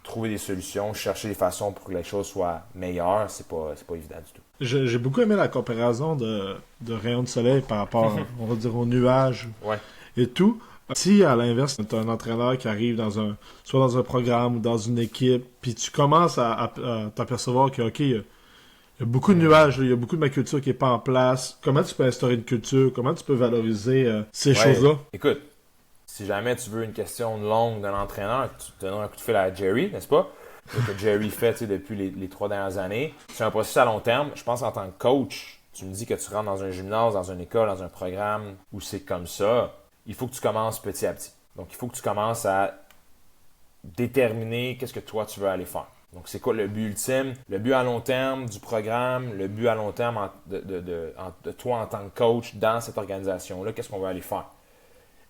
trouver des solutions, chercher des façons pour que les choses soient meilleures, c'est pas évident du tout. J'ai beaucoup aimé la comparaison de rayons de soleil par rapport, on va dire, aux nuages et tout. Si, à l'inverse, tu as un entraîneur qui arrive soit dans un programme ou dans une équipe, puis tu commences à t'apercevoir que, OK, il y a beaucoup de nuages, il y a beaucoup de ma culture qui n'est pas en place. Comment tu peux instaurer une culture? Comment tu peux valoriser ces choses-là? Écoute, si jamais tu veux une question longue d'un entraîneur, tu te donnes un coup de fil à Jerry, n'est-ce pas? Ce que Jerry fait depuis les 3 dernières années. C'est un processus à long terme. Je pense en tant que coach, tu me dis que tu rentres dans un gymnase, dans une école, dans un programme où c'est comme ça. Il faut que tu commences petit à petit. Donc, il faut que tu commences à déterminer qu'est-ce que toi, tu veux aller faire. Donc, c'est quoi le but ultime? Le but à long terme du programme, le but à long terme de toi en tant que coach dans cette organisation-là, qu'est-ce qu'on veut aller faire?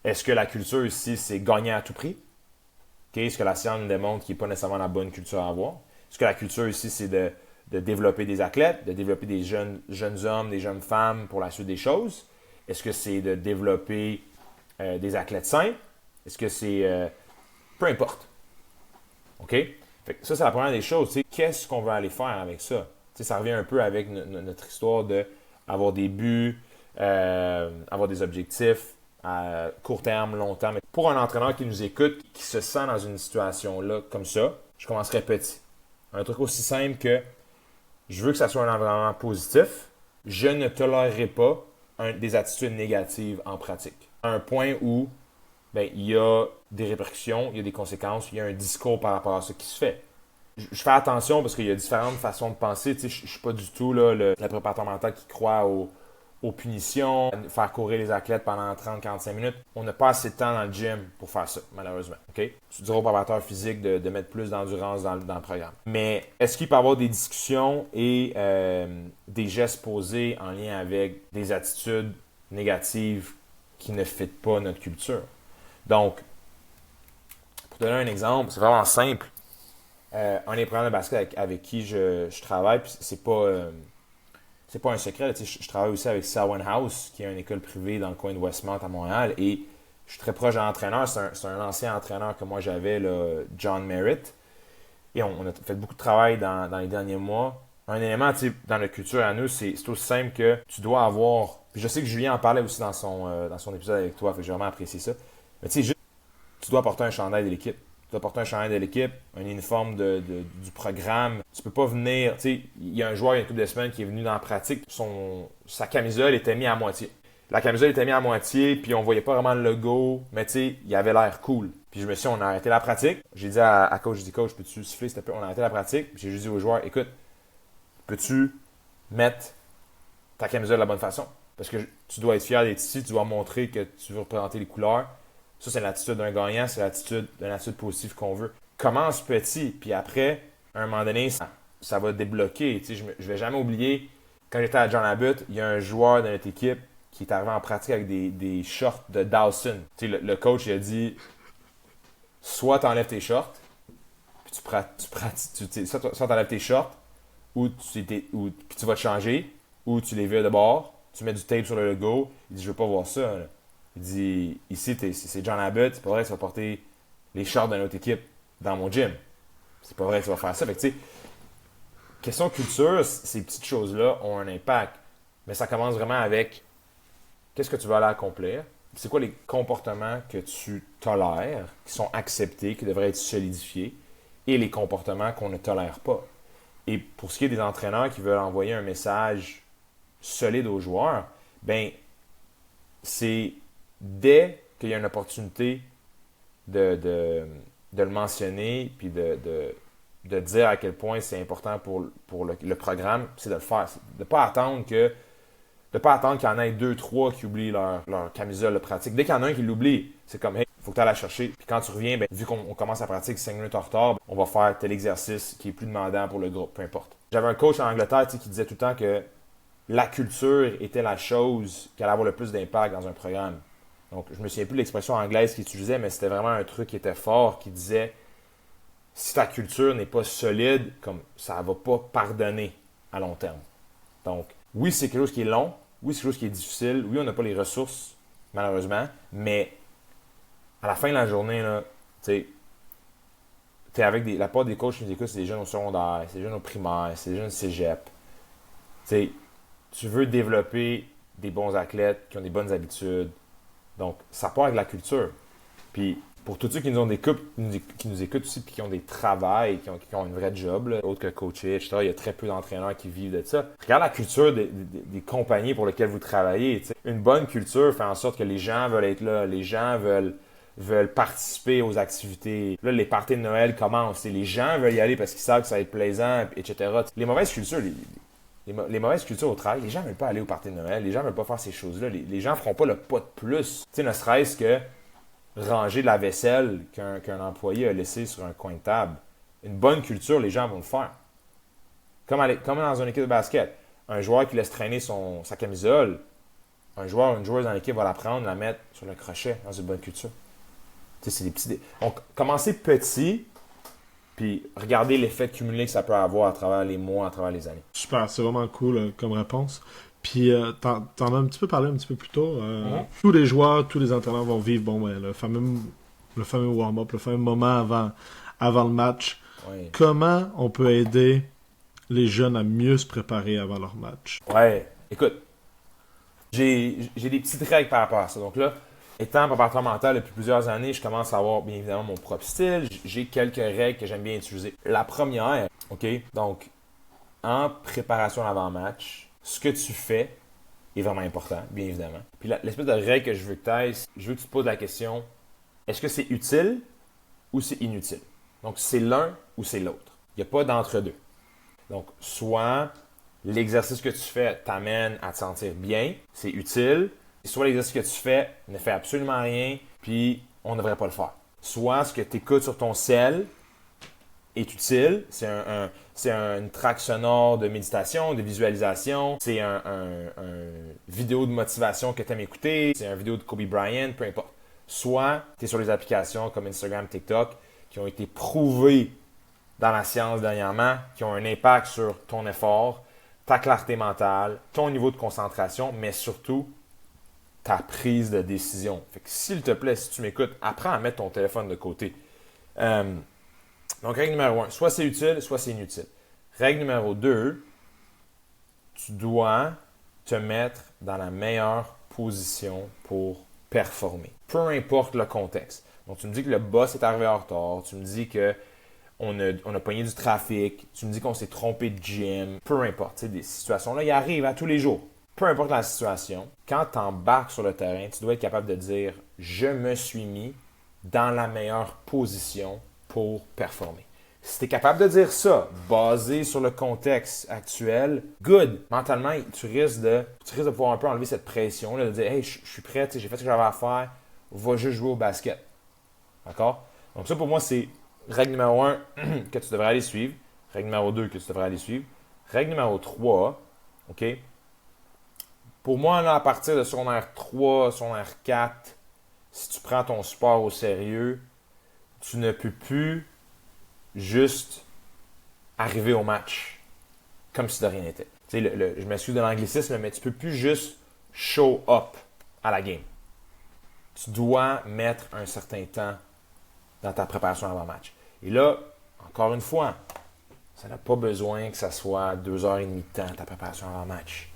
Est-ce que la culture ici, c'est gagner à tout prix? Okay? Est-ce que la science nous démontre qu'il n'est pas nécessairement la bonne culture à avoir? Est-ce que la culture ici, c'est de développer des athlètes, de développer des jeunes hommes, des jeunes femmes pour la suite des choses? Est-ce que c'est de développer des athlètes sains? Est-ce que c'est... peu importe. OK? Fait que ça, c'est la première des choses. Qu'est-ce qu'on veut aller faire avec ça? Ça revient un peu avec notre histoire d'avoir des buts, avoir des objectifs à court terme, long terme. Pour un entraîneur qui nous écoute, qui se sent dans une situation-là comme ça, je commencerai petit. Un truc aussi simple que je veux que ça soit un environnement positif. Je ne tolérerai pas des attitudes négatives en pratique. À un point où il y a des répercussions, il y a des conséquences, il y a un discours par rapport à ce qui se fait. Je fais attention parce qu'il y a différentes façons de penser. Je ne suis pas du tout le préparateur mental qui croit aux punitions, faire courir les athlètes pendant 30-45 minutes. On n'a pas assez de temps dans le gym pour faire ça, malheureusement. Okay? Tu diras au préparateur physique de mettre plus d'endurance dans le programme. Mais est-ce qu'il peut y avoir des discussions et des gestes posés en lien avec des attitudes négatives qui ne fitent pas notre culture? Donc, pour te donner un exemple, c'est vraiment simple. Un des programmes de basket avec qui je travaille, puis c'est pas un secret. Je travaille aussi avec Selwyn House, qui est une école privée dans le coin de Westmount à Montréal. Et je suis très proche de l'entraîneur. C'est un ancien entraîneur que moi j'avais, là, John Merritt. Et on a fait beaucoup de travail dans les derniers mois. Un élément dans notre culture à nous, c'est aussi simple que tu dois avoir. Puis je sais que Julien en parlait aussi dans son épisode avec toi, fait que j'ai vraiment apprécié ça. Mais juste, tu dois porter un chandail de l'équipe. Tu dois porter un chandail de l'équipe, un uniforme du programme. Tu peux pas venir. Il y a un joueur il y a une couple de semaines qui est venu dans la pratique. Sa camisole était mise à moitié. La camisole était mise à moitié, puis on voyait pas vraiment le logo, mais il avait l'air cool. Puis je me suis dit, on a arrêté la pratique. J'ai dit à coach, coach, peux-tu siffler s'il te plaît? On a arrêté la pratique. Puis j'ai juste dit aux joueurs, écoute, peux-tu mettre ta camisole de la bonne façon? Parce que tu dois être fier d'être ici, tu dois montrer que tu veux représenter les couleurs. Ça, c'est l'attitude d'un gagnant, c'est l'attitude positive qu'on veut. Commence petit, puis après, à un moment donné, ça va débloquer. Je ne vais jamais oublier, quand j'étais à John Abbott, il y a un joueur de notre équipe qui est arrivé en pratique avec des shorts de Dawson. Le coach, il a dit, soit tu enlèves tes shorts, puis soit tu enlèves tes shorts, ou puis tu vas te changer, ou tu les vires de bord, tu mets du tape sur le logo. Il dit, je veux pas voir ça. Là. Il dit, ici, c'est John Abbott, c'est pas vrai que tu vas porter les shorts de notre équipe dans mon gym. C'est pas vrai que tu vas faire ça. Fait que, question culture, ces petites choses-là ont un impact. Mais ça commence vraiment avec qu'est-ce que tu vas aller accomplir, c'est quoi les comportements que tu tolères, qui sont acceptés, qui devraient être solidifiés, et les comportements qu'on ne tolère pas. Et pour ce qui est des entraîneurs qui veulent envoyer un message solide aux joueurs, ben c'est dès qu'il y a une opportunité de le mentionner, puis de dire à quel point c'est important pour le programme, c'est de le faire. C'est de ne pas attendre qu'il y en ait 2-3 qui oublient leur camisole de pratique. Dès qu'il y en a un qui l'oublie, c'est comme, hey, il faut que tu ailles la chercher. Puis quand tu reviens, ben, vu qu'on commence la pratique 5 minutes en retard, on va faire tel exercice qui est plus demandant pour le groupe, peu importe. J'avais un coach en Angleterre qui disait tout le temps que la culture était la chose qui allait avoir le plus d'impact dans un programme. Donc, je me souviens plus de l'expression anglaise qu'il utilisait, mais c'était vraiment un truc qui était fort, qui disait si ta culture n'est pas solide, comme ça ne va pas pardonner à long terme. Donc, oui, c'est quelque chose qui est long, oui, c'est quelque chose qui est difficile, oui, on n'a pas les ressources, malheureusement, mais à la fin de la journée, là, tu es avec la part des coachs qui nous écoutent, c'est des jeunes au secondaire, c'est des jeunes au primaire, c'est des jeunes au cégep. Tu veux développer des bons athlètes qui ont des bonnes habitudes. Donc, ça part avec la culture. Puis, pour tous ceux qui nous écoutent aussi, puis qui ont des travails, qui ont une vraie job, là, autre que coacher, etc., il y a très peu d'entraîneurs qui vivent de ça. Regarde la culture des compagnies pour lesquelles vous travaillez. T'sais. Une bonne culture fait en sorte que les gens veulent être là, les gens veulent participer aux activités. Là, les parties de Noël commencent. Les gens veulent y aller parce qu'ils savent que ça va être plaisant, etc. Les mauvaises cultures, les mauvaises cultures au travail, les gens ne veulent pas aller au party de Noël, les gens ne veulent pas faire ces choses-là, les gens ne feront pas le pas de plus. Tu sais, ne serait-ce que ranger de la vaisselle qu'un employé a laissé sur un coin de table. Une bonne culture, les gens vont le faire. Comme dans une équipe de basket. Un joueur qui laisse traîner sa camisole, un joueur ou une joueuse dans l'équipe va la prendre, la mettre sur le crochet dans une bonne culture. Tu sais, c'est des petits... Donc, commencez petit, puis regardez l'effet cumulé que ça peut avoir à travers les mois, à travers les années. Super, c'est vraiment cool comme réponse. Puis, t'en as un petit peu parlé un petit peu plus tôt. Tous les joueurs, tous les entraîneurs vont vivre le fameux warm-up, le fameux moment avant le match. Oui. Comment on peut aider les jeunes à mieux se préparer avant leur match? Ouais, écoute, j'ai des petites règles par rapport à ça. Donc là, étant préparateur mental depuis plusieurs années, je commence à avoir bien évidemment mon propre style. J'ai quelques règles que j'aime bien utiliser. La première, OK, donc en préparation avant-match, ce que tu fais est vraiment important, bien évidemment. Puis l'espèce de règle que je veux que tu ailles, je veux que tu te poses la question, est-ce que c'est utile ou c'est inutile? Donc, c'est l'un ou c'est l'autre. Il n'y a pas d'entre-deux. Donc, soit l'exercice que tu fais t'amène à te sentir bien, c'est utile, soit l'exercice que tu fais ne fait absolument rien, puis on ne devrait pas le faire. Soit ce que tu écoutes sur ton cell est utile, c'est une track sonore de méditation, de visualisation, c'est un vidéo de motivation que tu aimes écouter, c'est une vidéo de Kobe Bryant, peu importe. Soit tu es sur les applications comme Instagram, TikTok, qui ont été prouvées dans la science dernièrement, qui ont un impact sur ton effort, ta clarté mentale, ton niveau de concentration, mais surtout ta prise de décision. Fait que s'il te plaît, si tu m'écoutes, apprends à mettre ton téléphone de côté. Donc, règle numéro 1, soit c'est utile, soit c'est inutile. Règle numéro 2, tu dois te mettre dans la meilleure position pour performer. Peu importe le contexte. Donc, tu me dis que le boss est arrivé en retard, tu me dis qu'on a pogné du trafic, tu me dis qu'on s'est trompé de gym, peu importe. Des situations-là, ils arrivent à tous les jours. Peu importe la situation, quand tu embarques sur le terrain, tu dois être capable de dire « Je me suis mis dans la meilleure position pour performer ». Si tu es capable de dire ça, basé sur le contexte actuel, good. Mentalement, tu risques de pouvoir un peu enlever cette pression, là, de dire « Hey, je suis prêt, j'ai fait ce que j'avais à faire, va juste jouer au basket ». D'accord? Donc ça, pour moi, c'est règle numéro 1 que tu devrais aller suivre. Règle numéro 2 que tu devrais aller suivre. Règle numéro 3, OK? Pour moi, là, à partir de secondaire 3, secondaire 4, si tu prends ton sport au sérieux, tu ne peux plus juste arriver au match comme si de rien n'était. Je m'excuse de l'anglicisme, mais tu ne peux plus juste show up à la game. Tu dois mettre un certain temps dans ta préparation avant-match. Et là, encore une fois, ça n'a pas besoin que ça soit 2h30 de temps, ta préparation avant-match.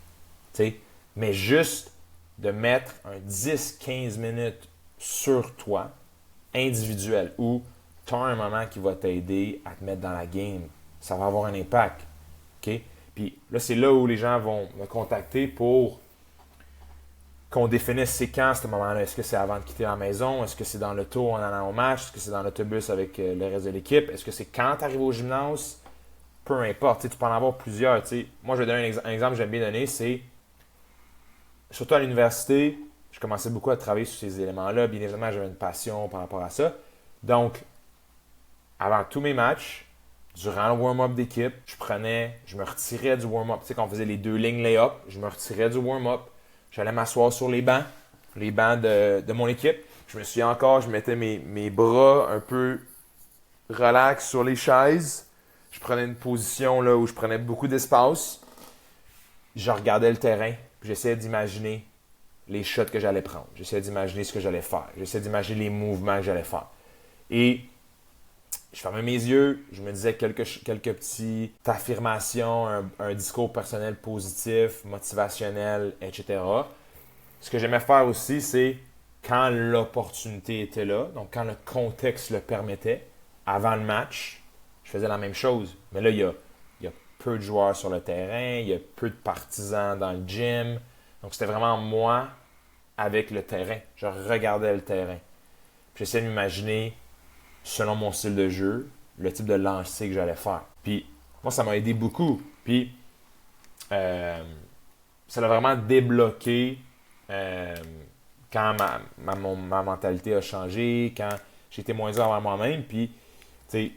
Mais juste de mettre un 10-15 minutes sur toi, individuel, où tu as un moment qui va t'aider à te mettre dans la game. Ça va avoir un impact. Okay? Puis là, c'est là où les gens vont me contacter pour qu'on définisse c'est quand ce moment-là. Est-ce que c'est avant de quitter la maison? Est-ce que c'est dans l'auto en allant au match? Est-ce que c'est dans l'autobus avec le reste de l'équipe? Est-ce que c'est quand tu arrives au gymnase? Peu importe. Tu peux en avoir plusieurs. T'sais. Moi, je vais donner un exemple que j'aime bien donner. C'est, surtout à l'université, je commençais beaucoup à travailler sur ces éléments-là. Bien évidemment, j'avais une passion par rapport à ça. Donc, avant tous mes matchs, durant le warm-up d'équipe, je me retirais du warm-up. Tu sais, quand on faisait les 2 lignes lay-up, je me retirais du warm-up. J'allais m'asseoir sur les bancs de mon équipe. Je me souviens encore, je mettais mes bras un peu relax sur les chaises. Je prenais une position là où je prenais beaucoup d'espace. Je regardais le terrain. J'essayais d'imaginer les shots que j'allais prendre. J'essayais d'imaginer ce que j'allais faire. J'essayais d'imaginer les mouvements que j'allais faire. Et je fermais mes yeux, je me disais quelques petites affirmations, un discours personnel positif, motivationnel, etc. Ce que j'aimais faire aussi, c'est quand l'opportunité était là, donc quand le contexte le permettait, avant le match, je faisais la même chose. Mais là, il y a peu de joueurs sur le terrain, il y a peu de partisans dans le gym. Donc, c'était vraiment moi avec le terrain. Je regardais le terrain. Puis j'essayais de m'imaginer selon mon style de jeu, le type de lancer que j'allais faire. Puis, moi, ça m'a aidé beaucoup. Puis, ça l'a vraiment débloqué quand ma mentalité a changé, quand j'étais moins dur envers moi-même. Puis, tu sais,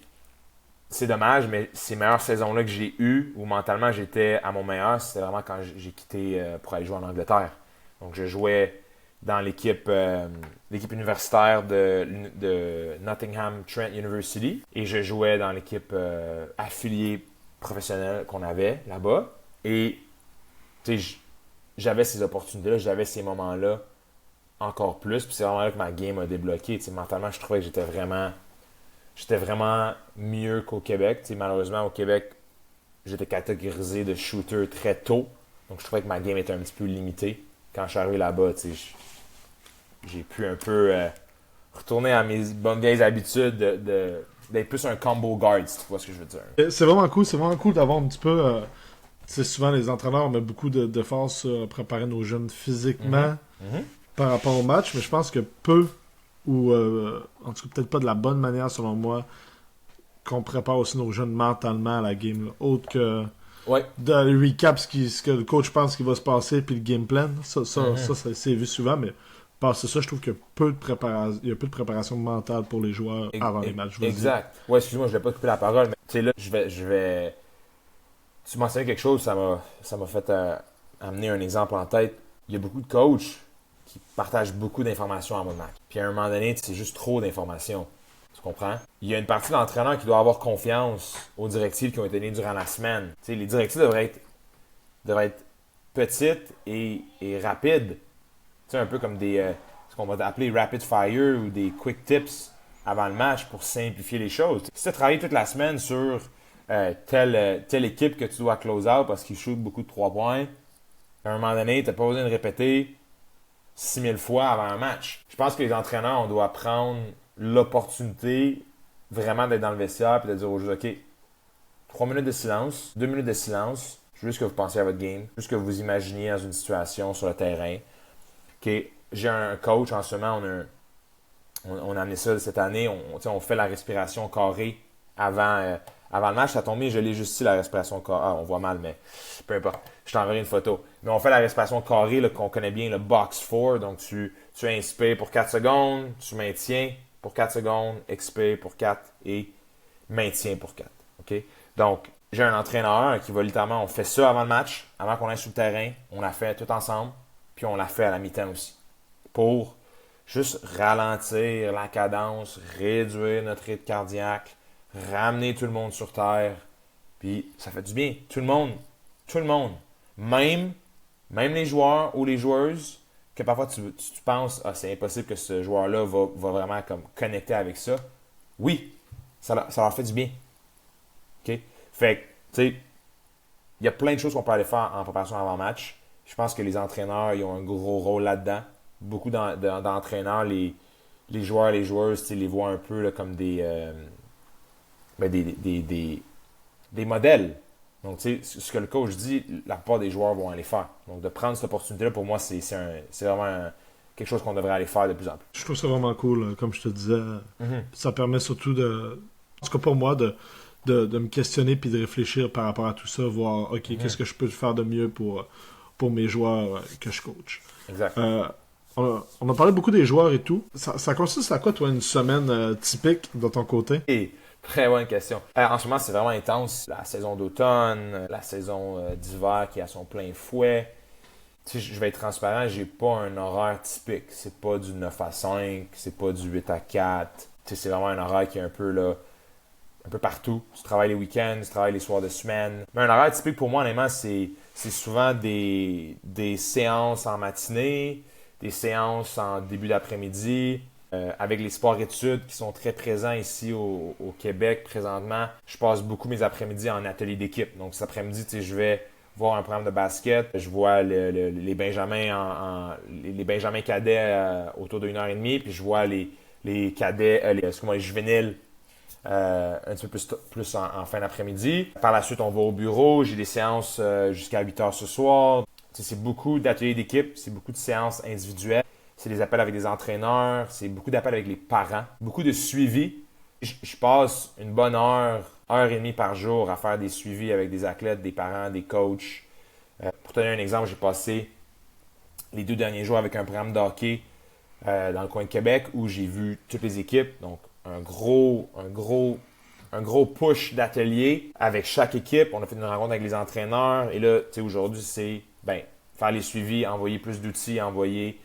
c'est dommage, mais ces meilleures saisons-là que j'ai eues, où mentalement j'étais à mon meilleur, c'était vraiment quand j'ai quitté pour aller jouer en Angleterre. Donc, je jouais dans l'équipe universitaire de Nottingham Trent University et je jouais dans l'équipe affiliée professionnelle qu'on avait là-bas. Et j'avais ces opportunités-là, j'avais ces moments-là encore plus. Puis c'est vraiment là que ma game a débloqué. Mentalement, je trouvais que j'étais vraiment mieux qu'au Québec. Malheureusement, au Québec, j'étais catégorisé de shooter très tôt. Donc je trouvais que ma game était un petit peu limitée. Quand je suis arrivé là-bas, j'ai pu un peu retourner à mes bonnes vieilles habitudes d'être plus un combo guard, si tu vois ce que je veux dire. C'est vraiment cool d'avoir un petit peu... tu sais, souvent, les entraîneurs, on met beaucoup de force à préparer nos jeunes physiquement par rapport au match, mais je pense que peu, ou en tout cas peut-être pas de la bonne manière, selon moi, qu'on prépare aussi nos jeunes mentalement à la game, là. Autre que dans le recap, ce que le coach pense qu'il va se passer, puis le game plan. Ça c'est vu souvent, mais parce que ça, je trouve qu'il y a peu de préparation mentale pour les joueurs avant les matchs. Exact. Ouais, excuse-moi, je ne vais pas te couper la parole, mais tu sais, là, je vais... Tu mentionnais quelque chose, ça m'a fait amener un exemple en tête. Il y a beaucoup de coachs qui partagent beaucoup d'informations avant le match. Puis à un moment donné, c'est juste trop d'informations. Tu comprends? Il y a une partie de l'entraîneur qui doit avoir confiance aux directives qui ont été données durant la semaine. Tu sais, les directives devraient être petites et rapides. Tu sais, un peu comme ce qu'on va appeler rapid fire ou des quick tips avant le match pour simplifier les choses. Si tu as travaillé toute la semaine sur telle équipe que tu dois close out parce qu'ils shootent beaucoup de 3 points, à un moment donné, tu n'as pas besoin de répéter 6000 fois avant un match. Je pense que les entraîneurs, on doit prendre l'opportunité vraiment d'être dans le vestiaire et de dire aux joueurs, OK, 3 minutes de silence, 2 minutes de silence, juste que vous pensiez à votre game, juste que vous imaginiez dans une situation sur le terrain. OK, j'ai un coach en ce moment, on a amené ça cette année, on fait la respiration carrée avant le match. Ça tombe bien, je l'ai juste ici, la respiration carrée. Ah, on voit mal, mais peu importe. Je t'enverrai une photo. Mais on fait la respiration carrée là, qu'on connaît bien, le box 4. Donc, tu inspires pour 4 secondes, tu maintiens pour 4 secondes, expire pour 4 et maintiens pour 4. OK? Donc, j'ai un entraîneur qui va littéralement, on fait ça avant le match, avant qu'on aille sur le terrain. On l'a fait tout ensemble, puis on l'a fait à la mi-temps aussi. Pour juste ralentir la cadence, réduire notre rythme cardiaque, ramener tout le monde sur terre. Puis ça fait du bien. Tout le monde. Même les joueurs ou les joueuses, que parfois tu penses, c'est impossible que ce joueur-là va vraiment comme connecter avec ça. Oui, ça leur fait du bien. OK? Fait que, tu sais, il y a plein de choses qu'on peut aller faire en préparation avant-match. Je pense que les entraîneurs, ils ont un gros rôle là-dedans. Beaucoup d'entraîneurs, les joueurs, les joueuses, les voient un peu là, comme des modèles. Donc, tu sais, ce que le coach dit, la plupart des joueurs vont aller faire. Donc, de prendre cette opportunité-là, pour moi, c'est vraiment quelque chose qu'on devrait aller faire de plus en plus. Je trouve ça vraiment cool, comme je te disais. Mhm. Ça permet surtout en tout cas pour moi, de me questionner puis de réfléchir par rapport à tout ça, voir, OK, qu'est-ce que je peux faire de mieux pour mes joueurs que je coach. Exact. On a parlé beaucoup des joueurs et tout. Ça consiste à quoi, toi, une semaine typique de ton côté? Et très bonne question. En ce moment, c'est vraiment intense. La saison d'automne, la saison d'hiver qui est à son plein fouet. Tu sais, je vais être transparent, j'ai pas un horaire typique. C'est pas du 9 à 5, c'est pas du 8 à 4. Tu sais, c'est vraiment un horaire qui est un peu là, un peu partout. Tu travailles les week-ends, tu travailles les soirs de semaine. Mais un horaire typique pour moi, honnêtement, c'est souvent des séances en matinée, des séances en début d'après-midi. Avec les sports-études qui sont très présents ici au Québec présentement, je passe beaucoup mes après-midi en atelier d'équipe. Donc cet après-midi, tu sais, je vais voir un programme de basket, je vois les Benjamins les Benjamins cadets autour d'une heure et demie, puis je vois les cadets, les juvéniles un petit peu plus en fin d'après-midi. Par la suite, on va au bureau, j'ai des séances jusqu'à 8 heures ce soir. Tu sais, c'est beaucoup d'ateliers d'équipe, c'est beaucoup de séances individuelles. C'est des appels avec des entraîneurs, c'est beaucoup d'appels avec les parents, beaucoup de suivi. Je passe une bonne heure et demie par jour à faire des suivis avec des athlètes, des parents, des coachs. Pour te donner un exemple, j'ai passé les 2 derniers jours avec un programme de hockey dans le coin de Québec où j'ai vu toutes les équipes. Donc, un gros push d'atelier avec chaque équipe. On a fait une rencontre avec les entraîneurs. Et là, tu sais, aujourd'hui, c'est faire les suivis, envoyer plus d'outils, envoyer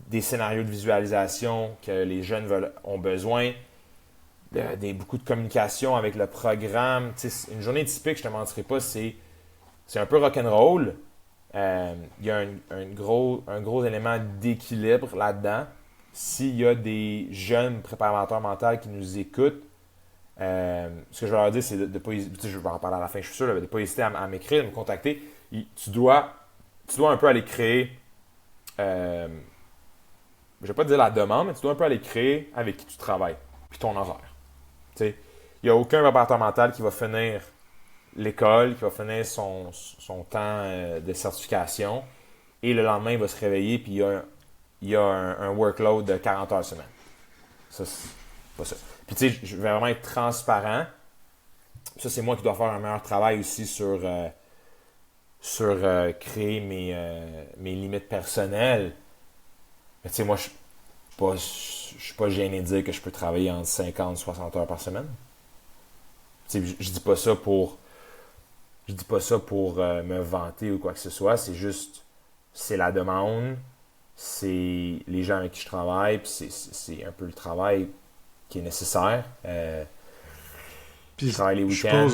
des scénarios de visualisation que les jeunes ont besoin, beaucoup de communication avec le programme. Une journée typique, je ne te mentirai pas, c'est un peu rock'n'roll. Il y a un gros élément d'équilibre là-dedans. S'il y a des jeunes préparateurs mentaux qui nous écoutent, ce que je vais leur dire, c'est de ne pas hésiter, je vais en parler à la fin, je suis sûr, de ne pas hésiter à m'écrire, de me contacter. Tu dois un peu aller créer je ne vais pas te dire la demande, mais tu dois un peu aller créer avec qui tu travailles, puis ton horaire. Il n'y a aucun préparateur mental qui va finir l'école, qui va finir son temps de certification, et le lendemain, il va se réveiller, puis il y a un workload de 40 heures semaine. Ça, c'est pas ça. Puis tu sais, je vais vraiment être transparent. Ça, c'est moi qui dois faire un meilleur travail aussi sur créer mes limites personnelles. Mais tu sais, moi, je suis pas gêné de dire que je peux travailler entre 50 et 60 heures par semaine. Tu sais, je dis pas ça pour me vanter ou quoi que ce soit. C'est juste, c'est la demande, c'est les gens avec qui je travaille, puis c'est un peu le travail qui est nécessaire. Puis je travaille les week-ends.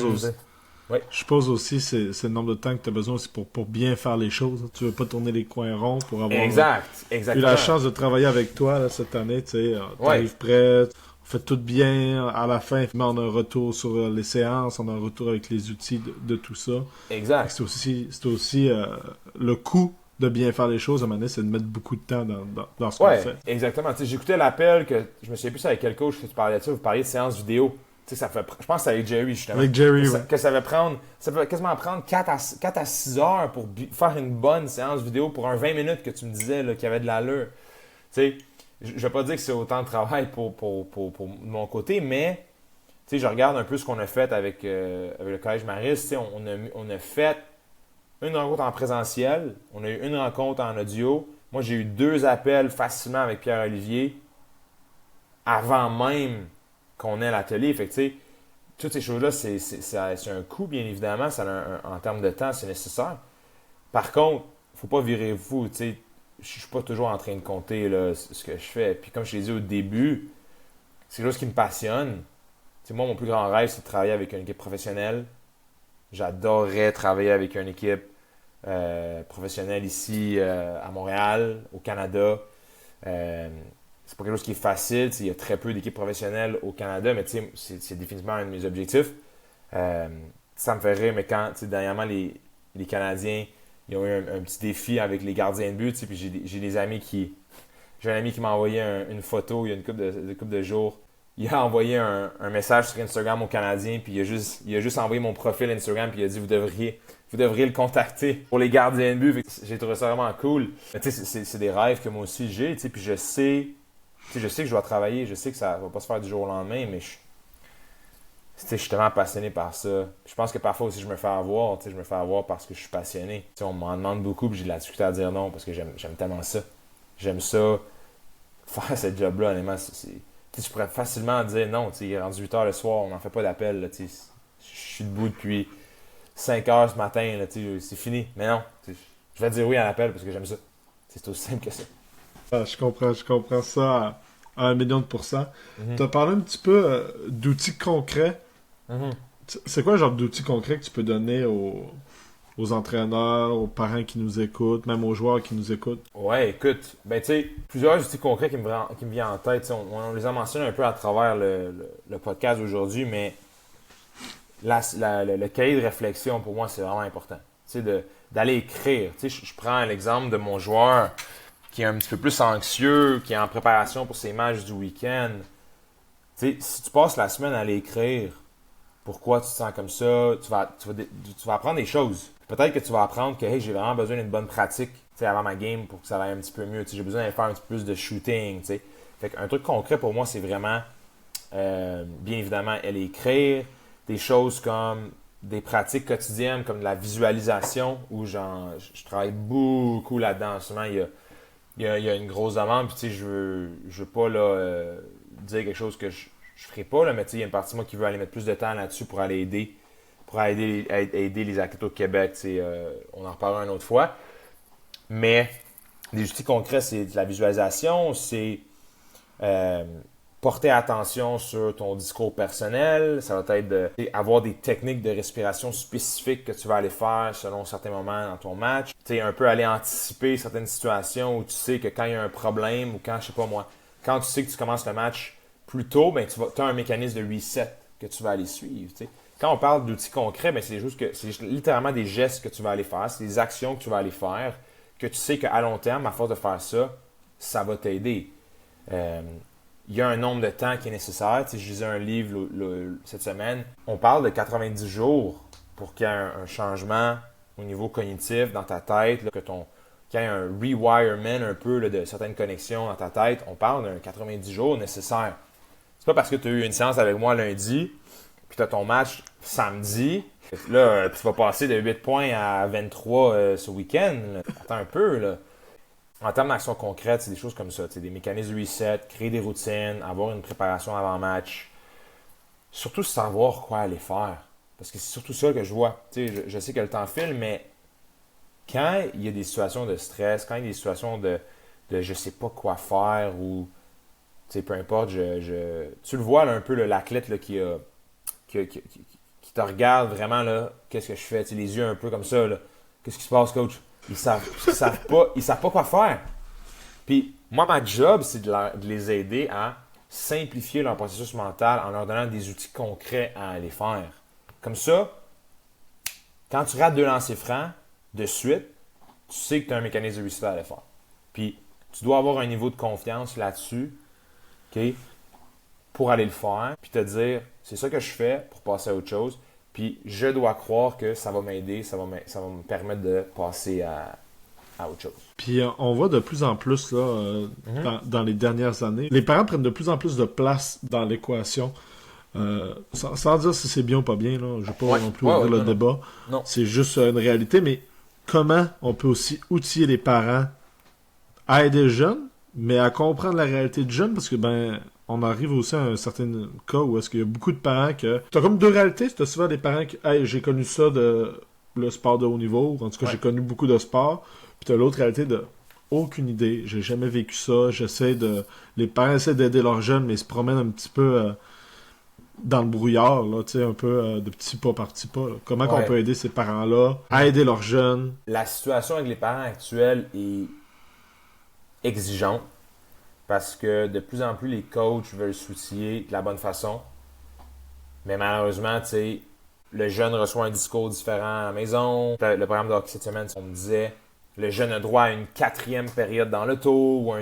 Ouais. Je suppose aussi c'est le nombre de temps que tu as besoin aussi pour bien faire les choses. Tu veux pas tourner les coins ronds pour avoir exactement. eu la chance de travailler avec toi là, cette année. Tu arrives prêt, on fait tout bien. À la fin, on a un retour sur les séances, on a un retour avec les outils de tout ça. Exact. C'est aussi le coût de bien faire les choses, à un moment donné, c'est de mettre beaucoup de temps dans ce qu'on fait. Exactement. J'écoutais l'appel que je me souviens plus avec quel coach que tu parlais de ça. Vous parliez de séance vidéo. Je pense que c'est avec Jerry, justement. Avec Jerry, que ça va quasiment prendre 4 à 6 heures pour faire une bonne séance vidéo pour un 20 minutes que tu me disais là, qu'il y avait de l'allure. Je ne vais pas dire que c'est autant de travail pour mon côté, mais je regarde un peu ce qu'on a fait avec le Collège Maris. On a fait une rencontre en présentiel, on a eu une rencontre en audio. Moi, j'ai eu 2 appels facilement avec Pierre-Olivier avant même qu'on ait l'atelier. Fait que, toutes ces choses-là, c'est un coût, bien évidemment. En termes de temps, c'est nécessaire. Par contre, il ne faut pas virer fou. Je ne suis pas toujours en train de compter là, ce que je fais. Puis comme je l'ai dit au début, c'est quelque chose qui me passionne. Moi, mon plus grand rêve, c'est de travailler avec une équipe professionnelle. J'adorerais travailler avec une équipe professionnelle ici à Montréal, au Canada. C'est pas quelque chose qui est facile. Il y a très peu d'équipes professionnelles au Canada, mais c'est définitivement un de mes objectifs. Ça me fait rire, mais quand dernièrement, les Canadiens ils ont eu un petit défi avec les gardiens de but, puis j'ai des amis qui... J'ai un ami qui m'a envoyé une photo il y a une couple de jours. il a envoyé un message sur Instagram aux Canadiens, puis il a juste envoyé mon profil Instagram, puis il a dit vous devriez le contacter pour les gardiens de but. Fait que j'ai trouvé ça vraiment cool. Mais tu sais, c'est des rêves que moi aussi j'ai, tu sais, puis je sais que je dois travailler, je sais que ça va pas se faire du jour au lendemain, mais je suis tellement passionné par ça. Je pense que parfois aussi je me fais avoir, tu sais, je me fais avoir parce que je suis passionné. Tu sais, on m'en demande beaucoup, puis j'ai de la difficulté à dire non parce que j'aime tellement ça. J'aime ça, faire ce job-là, honnêtement. Tu pourrais facilement dire non, tu sais, il est rendu 8 heures le soir, on n'en fait pas d'appel, là, tu sais. Je suis debout depuis 5 heures ce matin, là, tu sais, c'est fini. Mais non, tu sais, je vais dire oui à l'appel parce que j'aime ça. C'est aussi simple que ça. Ah, je comprends ça à 1 million de %. Mhm. Tu as parlé un petit peu d'outils concrets. Mhm. C'est quoi le genre d'outils concrets que tu peux donner aux entraîneurs, aux parents qui nous écoutent, même aux joueurs qui nous écoutent? Ouais, écoute, ben tu sais, plusieurs outils concrets qui me viennent en tête. Tu sais, on les a mentionnés un peu à travers le podcast aujourd'hui, mais le cahier de réflexion, pour moi, c'est vraiment important. Tu sais, d'aller écrire. Tu sais, je prends l'exemple de mon joueur qui est un petit peu plus anxieux, qui est en préparation pour ses matchs du week-end. Tu sais, si tu passes la semaine à aller écrire pourquoi tu te sens comme ça, tu vas apprendre des choses. Peut-être que tu vas apprendre que hey, j'ai vraiment besoin d'une bonne pratique, tu sais, avant ma game pour que ça aille un petit peu mieux. Tu sais, j'ai besoin d'aller faire un petit peu plus de shooting. Tu sais. Fait qu'un truc concret pour moi, c'est vraiment, bien évidemment, aller écrire des choses comme des pratiques quotidiennes, comme de la visualisation, où je travaille beaucoup là-dedans. En ce moment, il y a une grosse demande, puis tu sais, je veux pas là, dire quelque chose que je ferai pas, là, mais tu sais, il y a une partie de moi qui veut aller mettre plus de temps là-dessus pour aller aider les athlètes au Québec. Tu sais, on en reparlera une autre fois. Mais des outils concrets, c'est de la visualisation, c'est porter attention sur ton discours personnel. Ça va être avoir des techniques de respiration spécifiques que tu vas aller faire selon certains moments dans ton match. Tu sais, un peu aller anticiper certaines situations où tu sais que quand il y a un problème ou quand, je sais pas moi, quand tu sais que tu commences le match plus tôt, ben, tu as un mécanisme de reset que tu vas aller suivre. Tu sais. Quand on parle d'outils concrets, ben, c'est littéralement des gestes que tu vas aller faire, c'est des actions que tu vas aller faire, que tu sais qu'à long terme, à force de faire ça, ça va t'aider. Il y a un nombre de temps qui est nécessaire. Tu sais, je lisais un livre cette semaine. On parle de 90 jours pour qu'il y ait un changement au niveau cognitif dans ta tête, là, qu'il y ait un rewirement un peu là, de certaines connexions dans ta tête. On parle d'un 90 jours nécessaire. C'est pas parce que tu as eu une séance avec moi lundi, puis tu as ton match samedi. Là, tu vas passer de 8 points à 23 ce week-end. Là. Attends un peu, là. En termes d'action concrète, c'est des choses comme ça. Des mécanismes de reset, créer des routines, avoir une préparation avant-match. Surtout savoir quoi aller faire. Parce que c'est surtout ça que je vois. Je sais que le temps file, mais quand il y a des situations de stress, quand il y a des situations de je sais pas quoi faire ou peu importe, tu le vois là, un peu l'athlète là, qui te regarde vraiment là, qu'est-ce que je fais, les yeux un peu comme ça là. Qu'est-ce qui se passe, coach? Ils savent pas quoi faire. Puis moi, ma job, c'est de les aider à simplifier leur processus mental en leur donnant des outils concrets à aller faire. Comme ça, quand tu rates 2 lancers francs de suite, tu sais que tu as un mécanisme de reset à aller faire. Puis tu dois avoir un niveau de confiance là-dessus, OK, pour aller le faire, puis te dire, c'est ça que je fais pour passer à autre chose. Puis je dois croire que ça va m'aider, ça va me permettre de passer à autre chose. Puis on voit de plus en plus là, dans les dernières années, les parents prennent de plus en plus de place dans l'équation. Sans dire si c'est bien ou pas bien, là, je ne vais pas non plus ouvrir le débat. Non. C'est juste une réalité, mais comment on peut aussi outiller les parents à aider le jeune, mais à comprendre la réalité du jeune, parce que on arrive aussi à un certain cas où est-ce qu'il y a beaucoup de parents que... T'as comme 2 réalités. T'as souvent des parents qui... Hey, j'ai connu ça de le sport de haut niveau. En tout cas, j'ai connu beaucoup de sports. Puis t'as l'autre réalité de... Aucune idée. J'ai jamais vécu ça. Les parents essaient d'aider leurs jeunes, mais ils se promènent un petit peu dans le brouillard, là, tu sais, un peu de petit pas par petit pas. Là. Comment qu'on peut aider ces parents-là à aider leurs jeunes? La situation avec les parents actuels est exigeante. Parce que de plus en plus, les coachs veulent s'outiller de la bonne façon. Mais malheureusement, tu sais, le jeune reçoit un discours différent à la maison. Le programme de hockey cette semaine, on me disait, le jeune a droit à une 4e période dans l'auto ou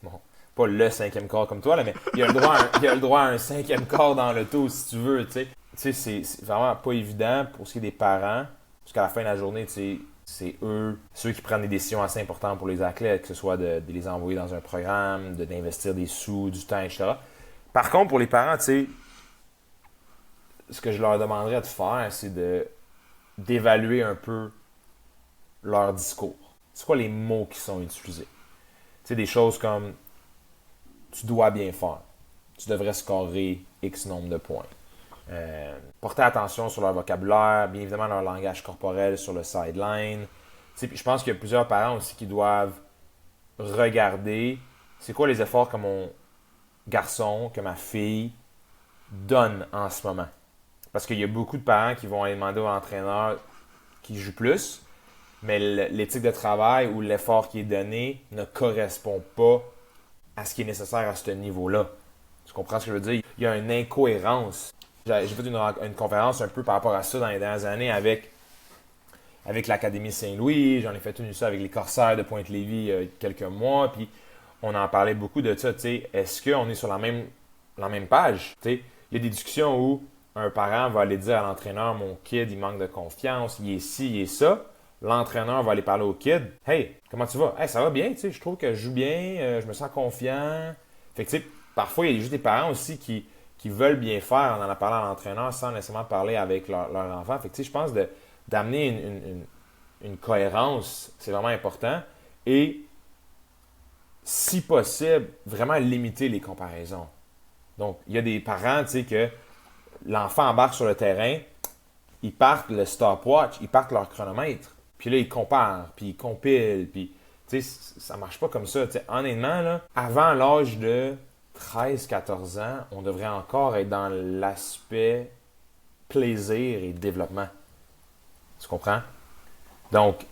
bon, pas le cinquième quart comme toi, là, mais il a le droit à un cinquième quart dans l'auto si tu veux, tu sais. Tu sais, c'est vraiment pas évident pour ce qui est des parents, parce qu'à la fin de la journée, tu sais, c'est eux, ceux qui prennent des décisions assez importantes pour les athlètes, que ce soit de les envoyer dans un programme, d'investir des sous, du temps, etc. Par contre, pour les parents, tu sais, ce que je leur demanderais de faire, c'est d'évaluer un peu leur discours. C'est quoi les mots qui sont utilisés? Tu sais, des choses comme tu dois bien faire. Tu devrais scorer X nombre de points. Porter attention sur leur vocabulaire, bien évidemment leur langage corporel sur le sideline. Tu sais, puis je pense qu'il y a plusieurs parents aussi qui doivent regarder c'est quoi les efforts que mon garçon, que ma fille donne en ce moment. Parce qu'il y a beaucoup de parents qui vont aller demander au entraîneur qui joue plus, mais l'éthique de travail ou l'effort qui est donné ne correspond pas à ce qui est nécessaire à ce niveau-là. Tu comprends ce que je veux dire? Il y a une incohérence. J'ai fait une conférence un peu par rapport à ça dans les dernières années avec l'Académie Saint-Louis. J'en ai fait une ça avec les Corsaires de Pointe-Lévis il y a quelques mois. Puis on en parlait beaucoup de ça. Est-ce qu'on est sur la même page? Il y a des discussions où un parent va aller dire à l'entraîneur, mon kid, il manque de confiance, il est ci, il est ça. L'entraîneur va aller parler au kid. Hey, comment tu vas? Hey, ça va bien, je trouve que je joue bien, je me sens confiant. Fait que, parfois, il y a juste des parents aussi qui veulent bien faire en allant parler à l'entraîneur sans nécessairement parler avec leur enfant. Fait que, je pense d'amener une cohérence, c'est vraiment important. Et, si possible, vraiment limiter les comparaisons. Donc, il y a des parents, que l'enfant embarque sur le terrain, ils partent le stopwatch, ils partent leur chronomètre. Puis là, ils comparent, puis ils compilent, puis ça marche pas comme ça. Honnêtement, là, avant l'âge de 13-14 ans, on devrait encore être dans l'aspect plaisir et développement. Tu comprends? Donc,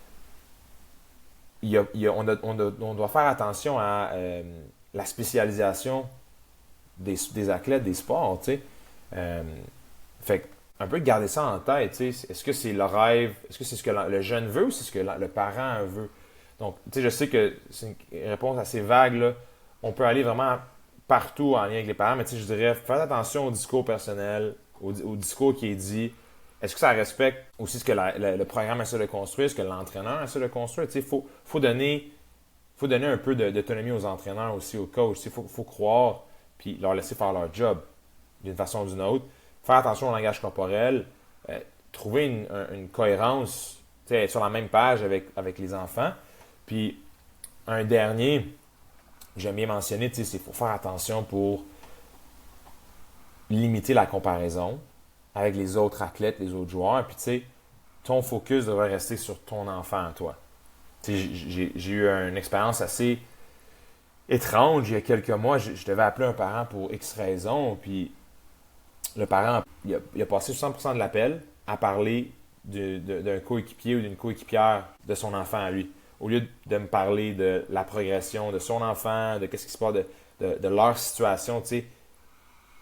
on doit faire attention à la spécialisation des athlètes, des sports, tu sais. Fait que, un peu garder ça en tête, tu sais. Est-ce que c'est le rêve, est-ce que c'est ce que le jeune veut ou c'est ce que le parent veut? Donc, tu sais, je sais que c'est une réponse assez vague, là. On peut aller vraiment partout en lien avec les parents, mais tu sais, je dirais, faites attention au discours personnel, au discours qui est dit. Est-ce que ça respecte aussi ce que le programme essaie de construire, ce que l'entraîneur essaie de construire? Tu sais, faut donner un peu d'autonomie aux entraîneurs aussi, aux coachs. Il faut croire, puis leur laisser faire leur job d'une façon ou d'une autre. Faire attention au langage corporel, trouver une cohérence, être sur la même page avec les enfants. Puis, un dernier, j'aime bien mentionner, c'est qu'il faut faire attention pour limiter la comparaison avec les autres athlètes, les autres joueurs. Puis, ton focus devrait rester sur ton enfant, toi. J'ai eu une expérience assez étrange il y a quelques mois. Je devais appeler un parent pour X raison, puis le parent, il a passé 60% de l'appel à parler d'un coéquipier ou d'une coéquipière de son enfant à lui. Au lieu de me parler de la progression de son enfant, de qu'est-ce qui se passe de leur situation,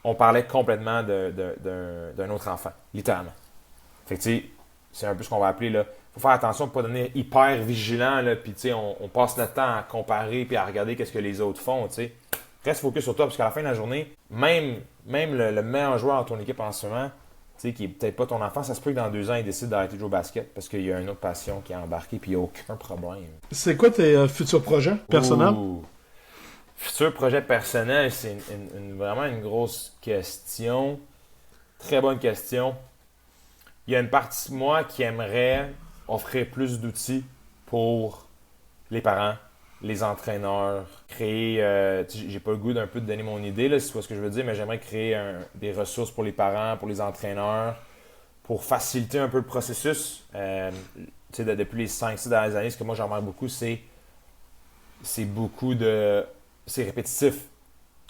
on parlait complètement d'un autre enfant, littéralement. Fait que, c'est un peu ce qu'on va appeler, là. Faut faire attention pour ne pas devenir hyper vigilant, là, puis, on passe notre temps à comparer puis à regarder qu'est-ce que les autres font, Reste focus sur toi, parce qu'à la fin de la journée, même le meilleur joueur de ton équipe en ce moment, qui est peut-être pas ton enfant, ça se peut que dans 2 ans, il décide d'arrêter de jouer au basket parce qu'il y a une autre passion qui est embarquée puis il n'y a aucun problème. C'est quoi tes futurs projets personnels? Futurs projets personnels, c'est vraiment une grosse question. Très bonne question. Il y a une partie de moi qui aimerait offrir plus d'outils pour les parents, les entraîneurs, créer, j'ai pas le goût d'un peu de donner mon idée, là, si tu vois ce que je veux dire, mais j'aimerais créer des ressources pour les parents, pour les entraîneurs, pour faciliter un peu le processus. Depuis les 5-6 dernières années, ce que moi j'en remarque beaucoup, c'est répétitif.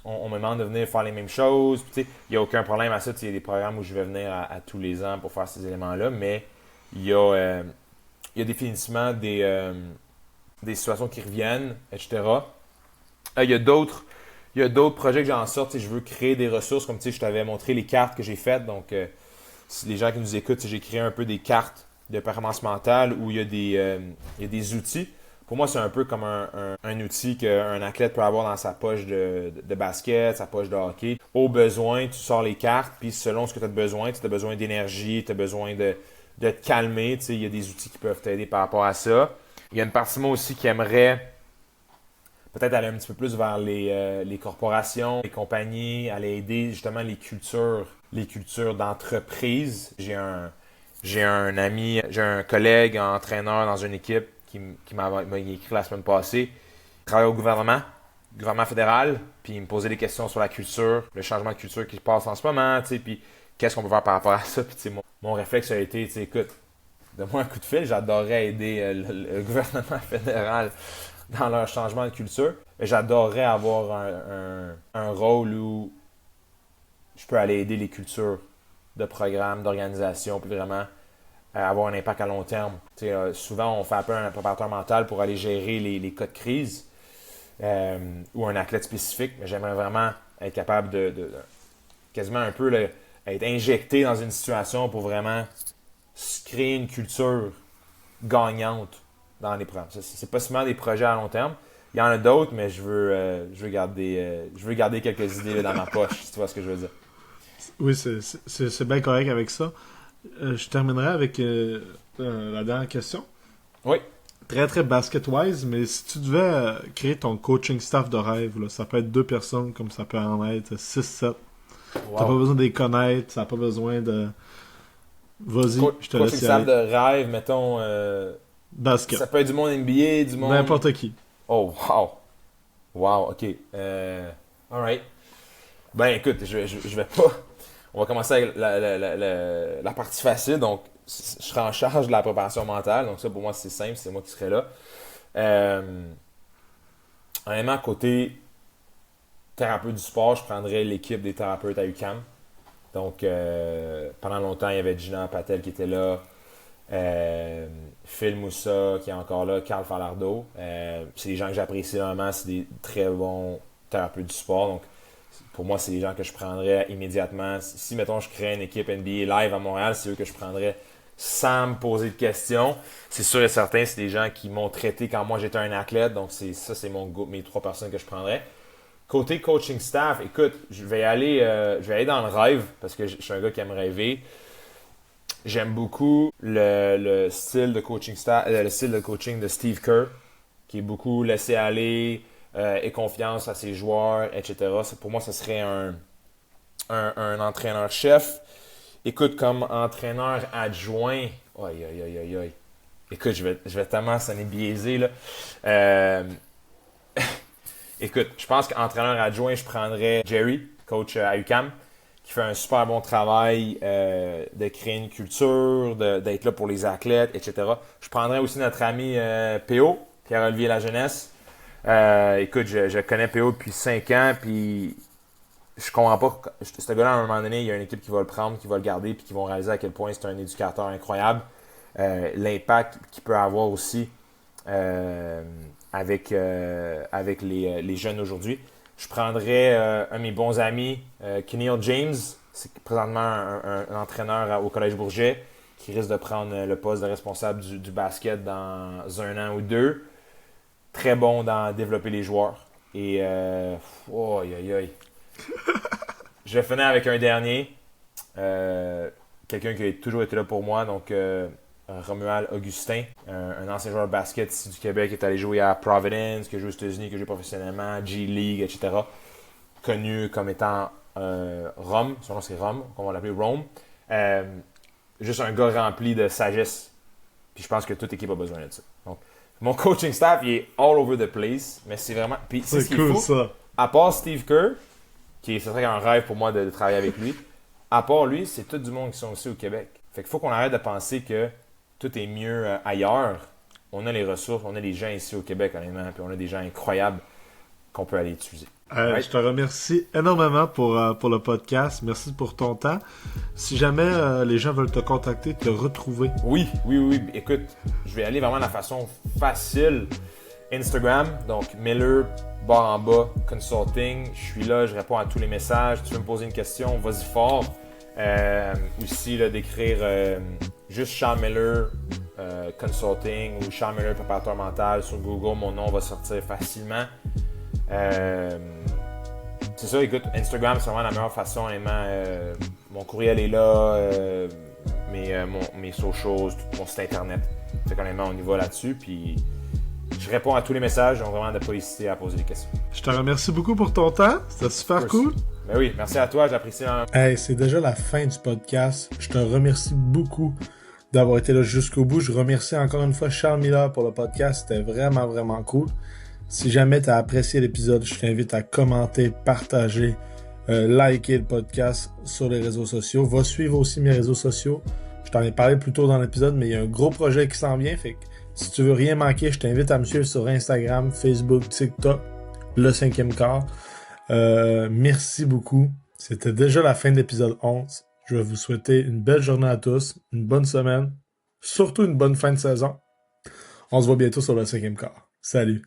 On me demande de venir faire les mêmes choses. Il n'y a aucun problème à ça. Il y a des programmes où je vais venir à tous les ans pour faire ces éléments-là, mais il y a définitivement des situations qui reviennent, etc. Il y a d'autres projets que j'en sorte. Je veux créer des ressources, comme je t'avais montré les cartes que j'ai faites. Donc, si les gens qui nous écoutent, j'ai créé un peu des cartes de performance mentale où il y a des outils Pour moi, c'est un peu comme un outil qu'un athlète peut avoir dans sa poche de basket, sa poche de hockey. Au besoin, tu sors les cartes, puis selon ce que tu as besoin, tu as besoin d'énergie, tu as besoin de te calmer. Il y a des outils qui peuvent t'aider par rapport à ça. Il y a une partie de moi aussi qui aimerait peut-être aller un petit peu plus vers les corporations, les compagnies, aller aider justement les cultures d'entreprise. J'ai un ami, j'ai un collègue, un entraîneur dans une équipe qui m'a écrit la semaine passée. Il travaille au gouvernement fédéral, puis il me posait des questions sur la culture, le changement de culture qui se passe en ce moment, puis qu'est-ce qu'on peut faire par rapport à ça. Puis mon réflexe a été, écoute, donne-moi un coup de fil, j'adorerais aider le gouvernement fédéral dans leur changement de culture. J'adorerais avoir un rôle où je peux aller aider les cultures de programmes, d'organisation, puis vraiment avoir un impact à long terme. Souvent, on fait appel à un préparateur mental pour aller gérer les cas de crise ou un athlète spécifique. Mais j'aimerais vraiment être capable de quasiment un peu être injecté dans une situation pour vraiment créer une culture gagnante dans les programmes. C'est pas seulement des projets à long terme. Il y en a d'autres, mais je veux garder quelques idées là, dans ma poche, si tu vois ce que je veux dire. Oui, c'est bien correct avec ça. Je terminerai avec la dernière question. Oui. Très, très basket-wise, mais si tu devais créer ton coaching staff de rêve, là, ça peut être 2 personnes, comme ça peut en être 6, 7. Wow. T'as pas besoin de les connaître, ça n'a pas besoin de... Vas-y, je te laisse coaching staff de rêve, mettons... basket. Ça peut être du monde NBA, du monde... N'importe qui. Oh, wow. Wow, OK. Alright. Ben, écoute, je vais pas... On va commencer avec la partie facile. Donc, je serai en charge de la préparation mentale. Donc, ça, pour moi, c'est simple. C'est moi qui serai là. Honnêtement, côté thérapeute du sport, je prendrais l'équipe des thérapeutes à UQAM. Donc, pendant longtemps, il y avait Gina Patel qui était là. Phil Moussa qui est encore là. Carl Falardeau. C'est des gens que j'apprécie vraiment. C'est des très bons thérapeutes du sport. Donc, pour moi, c'est des gens que je prendrais immédiatement. Si, mettons, je crée une équipe NBA live à Montréal, c'est eux que je prendrais sans me poser de questions. C'est sûr et certain, c'est des gens qui m'ont traité quand moi j'étais un athlète. Donc, c'est mes 3 personnes que je prendrais. Côté coaching staff, écoute, je vais aller dans le rêve parce que je suis un gars qui aime rêver. J'aime beaucoup le style de coaching staff, le style de coaching de Steve Kerr, qui est beaucoup laissé aller. Et confiance à ses joueurs, etc. Pour moi, ce serait un entraîneur-chef. Écoute, comme entraîneur adjoint, aïe. Écoute, je vais tellement sonner biaisé, là. Écoute, je pense qu'entraîneur adjoint, je prendrais Jerry, coach à UQAM, qui fait un super bon travail de créer une culture, d'être là pour les athlètes, etc. Je prendrais aussi notre ami PO, Pierre-Olivier Lajeunesse. Écoute, je connais PO depuis 5 ans, puis je comprends pas. Ce gars-là, à un moment donné, il y a une équipe qui va le prendre, qui va le garder, puis qui vont réaliser à quel point c'est un éducateur incroyable. L'impact qu'il peut avoir aussi avec les jeunes aujourd'hui. Je prendrais un de mes bons amis, Keneal James, c'est présentement un entraîneur au Collège Bourget, qui risque de prendre le poste de responsable du basket dans 1 an ou 2. Très bon dans développer les joueurs. Et je vais finir avec un dernier. Quelqu'un qui a toujours été là pour moi. Donc, Romuald Augustin, un ancien joueur de basket ici du Québec, qui est allé jouer à Providence, qui a joué aux États-Unis, qui a joué professionnellement, G-League, etc. Connu comme étant Rome. Son nom, c'est Rome. On va l'appeler Rome. Juste un gars rempli de sagesse. Puis je pense que toute équipe a besoin de ça. Donc, mon coaching staff, il est all over the place, mais c'est vraiment... Puis c'est ce cool, qu'il faut. ça. À part Steve Kerr, ce serait un rêve pour moi de travailler avec lui, à part lui, c'est tout du monde qui sont aussi au Québec. Fait qu'il faut qu'on arrête de penser que tout est mieux ailleurs. On a les ressources, on a les gens ici au Québec, honnêtement, puis on a des gens incroyables qu'on peut aller utiliser. Je te remercie énormément pour le podcast. Merci pour ton temps. Si jamais les gens veulent te contacter, te retrouver. Oui. Écoute, je vais aller vraiment de la façon facile. Instagram, donc Miller, barre en bas, consulting. Je suis là, je réponds à tous les messages. Tu veux me poser une question, vas-y fort. Aussi, là, d'écrire juste Sean Miller Consulting ou Charles Miller, préparateur mental sur Google, mon nom va sortir facilement. C'est ça, écoute, Instagram, c'est vraiment la meilleure façon, honnêtement. Mon courriel est là, mes socials, tout mon site internet. Fait qu'honnêtement, on y va là-dessus, puis je réponds à tous les messages, donc vraiment de pas hésiter à poser des questions. Je te remercie beaucoup pour ton temps, c'était super cool. Ben oui, merci à toi, j'apprécie. Hey, c'est déjà la fin du podcast. Je te remercie beaucoup d'avoir été là jusqu'au bout. Je remercie encore une fois Charles Miller pour le podcast, c'était vraiment, vraiment cool. Si jamais tu as apprécié l'épisode, je t'invite à commenter, partager, liker le podcast sur les réseaux sociaux. Va suivre aussi mes réseaux sociaux. Je t'en ai parlé plus tôt dans l'épisode, mais il y a un gros projet qui s'en vient. Fait que si tu veux rien manquer, je t'invite à me suivre sur Instagram, Facebook, TikTok, le 5e quart. Merci beaucoup. C'était déjà la fin de l'épisode 11. Je vais vous souhaiter une belle journée à tous, une bonne semaine, surtout une bonne fin de saison. On se voit bientôt sur le 5e quart. Salut!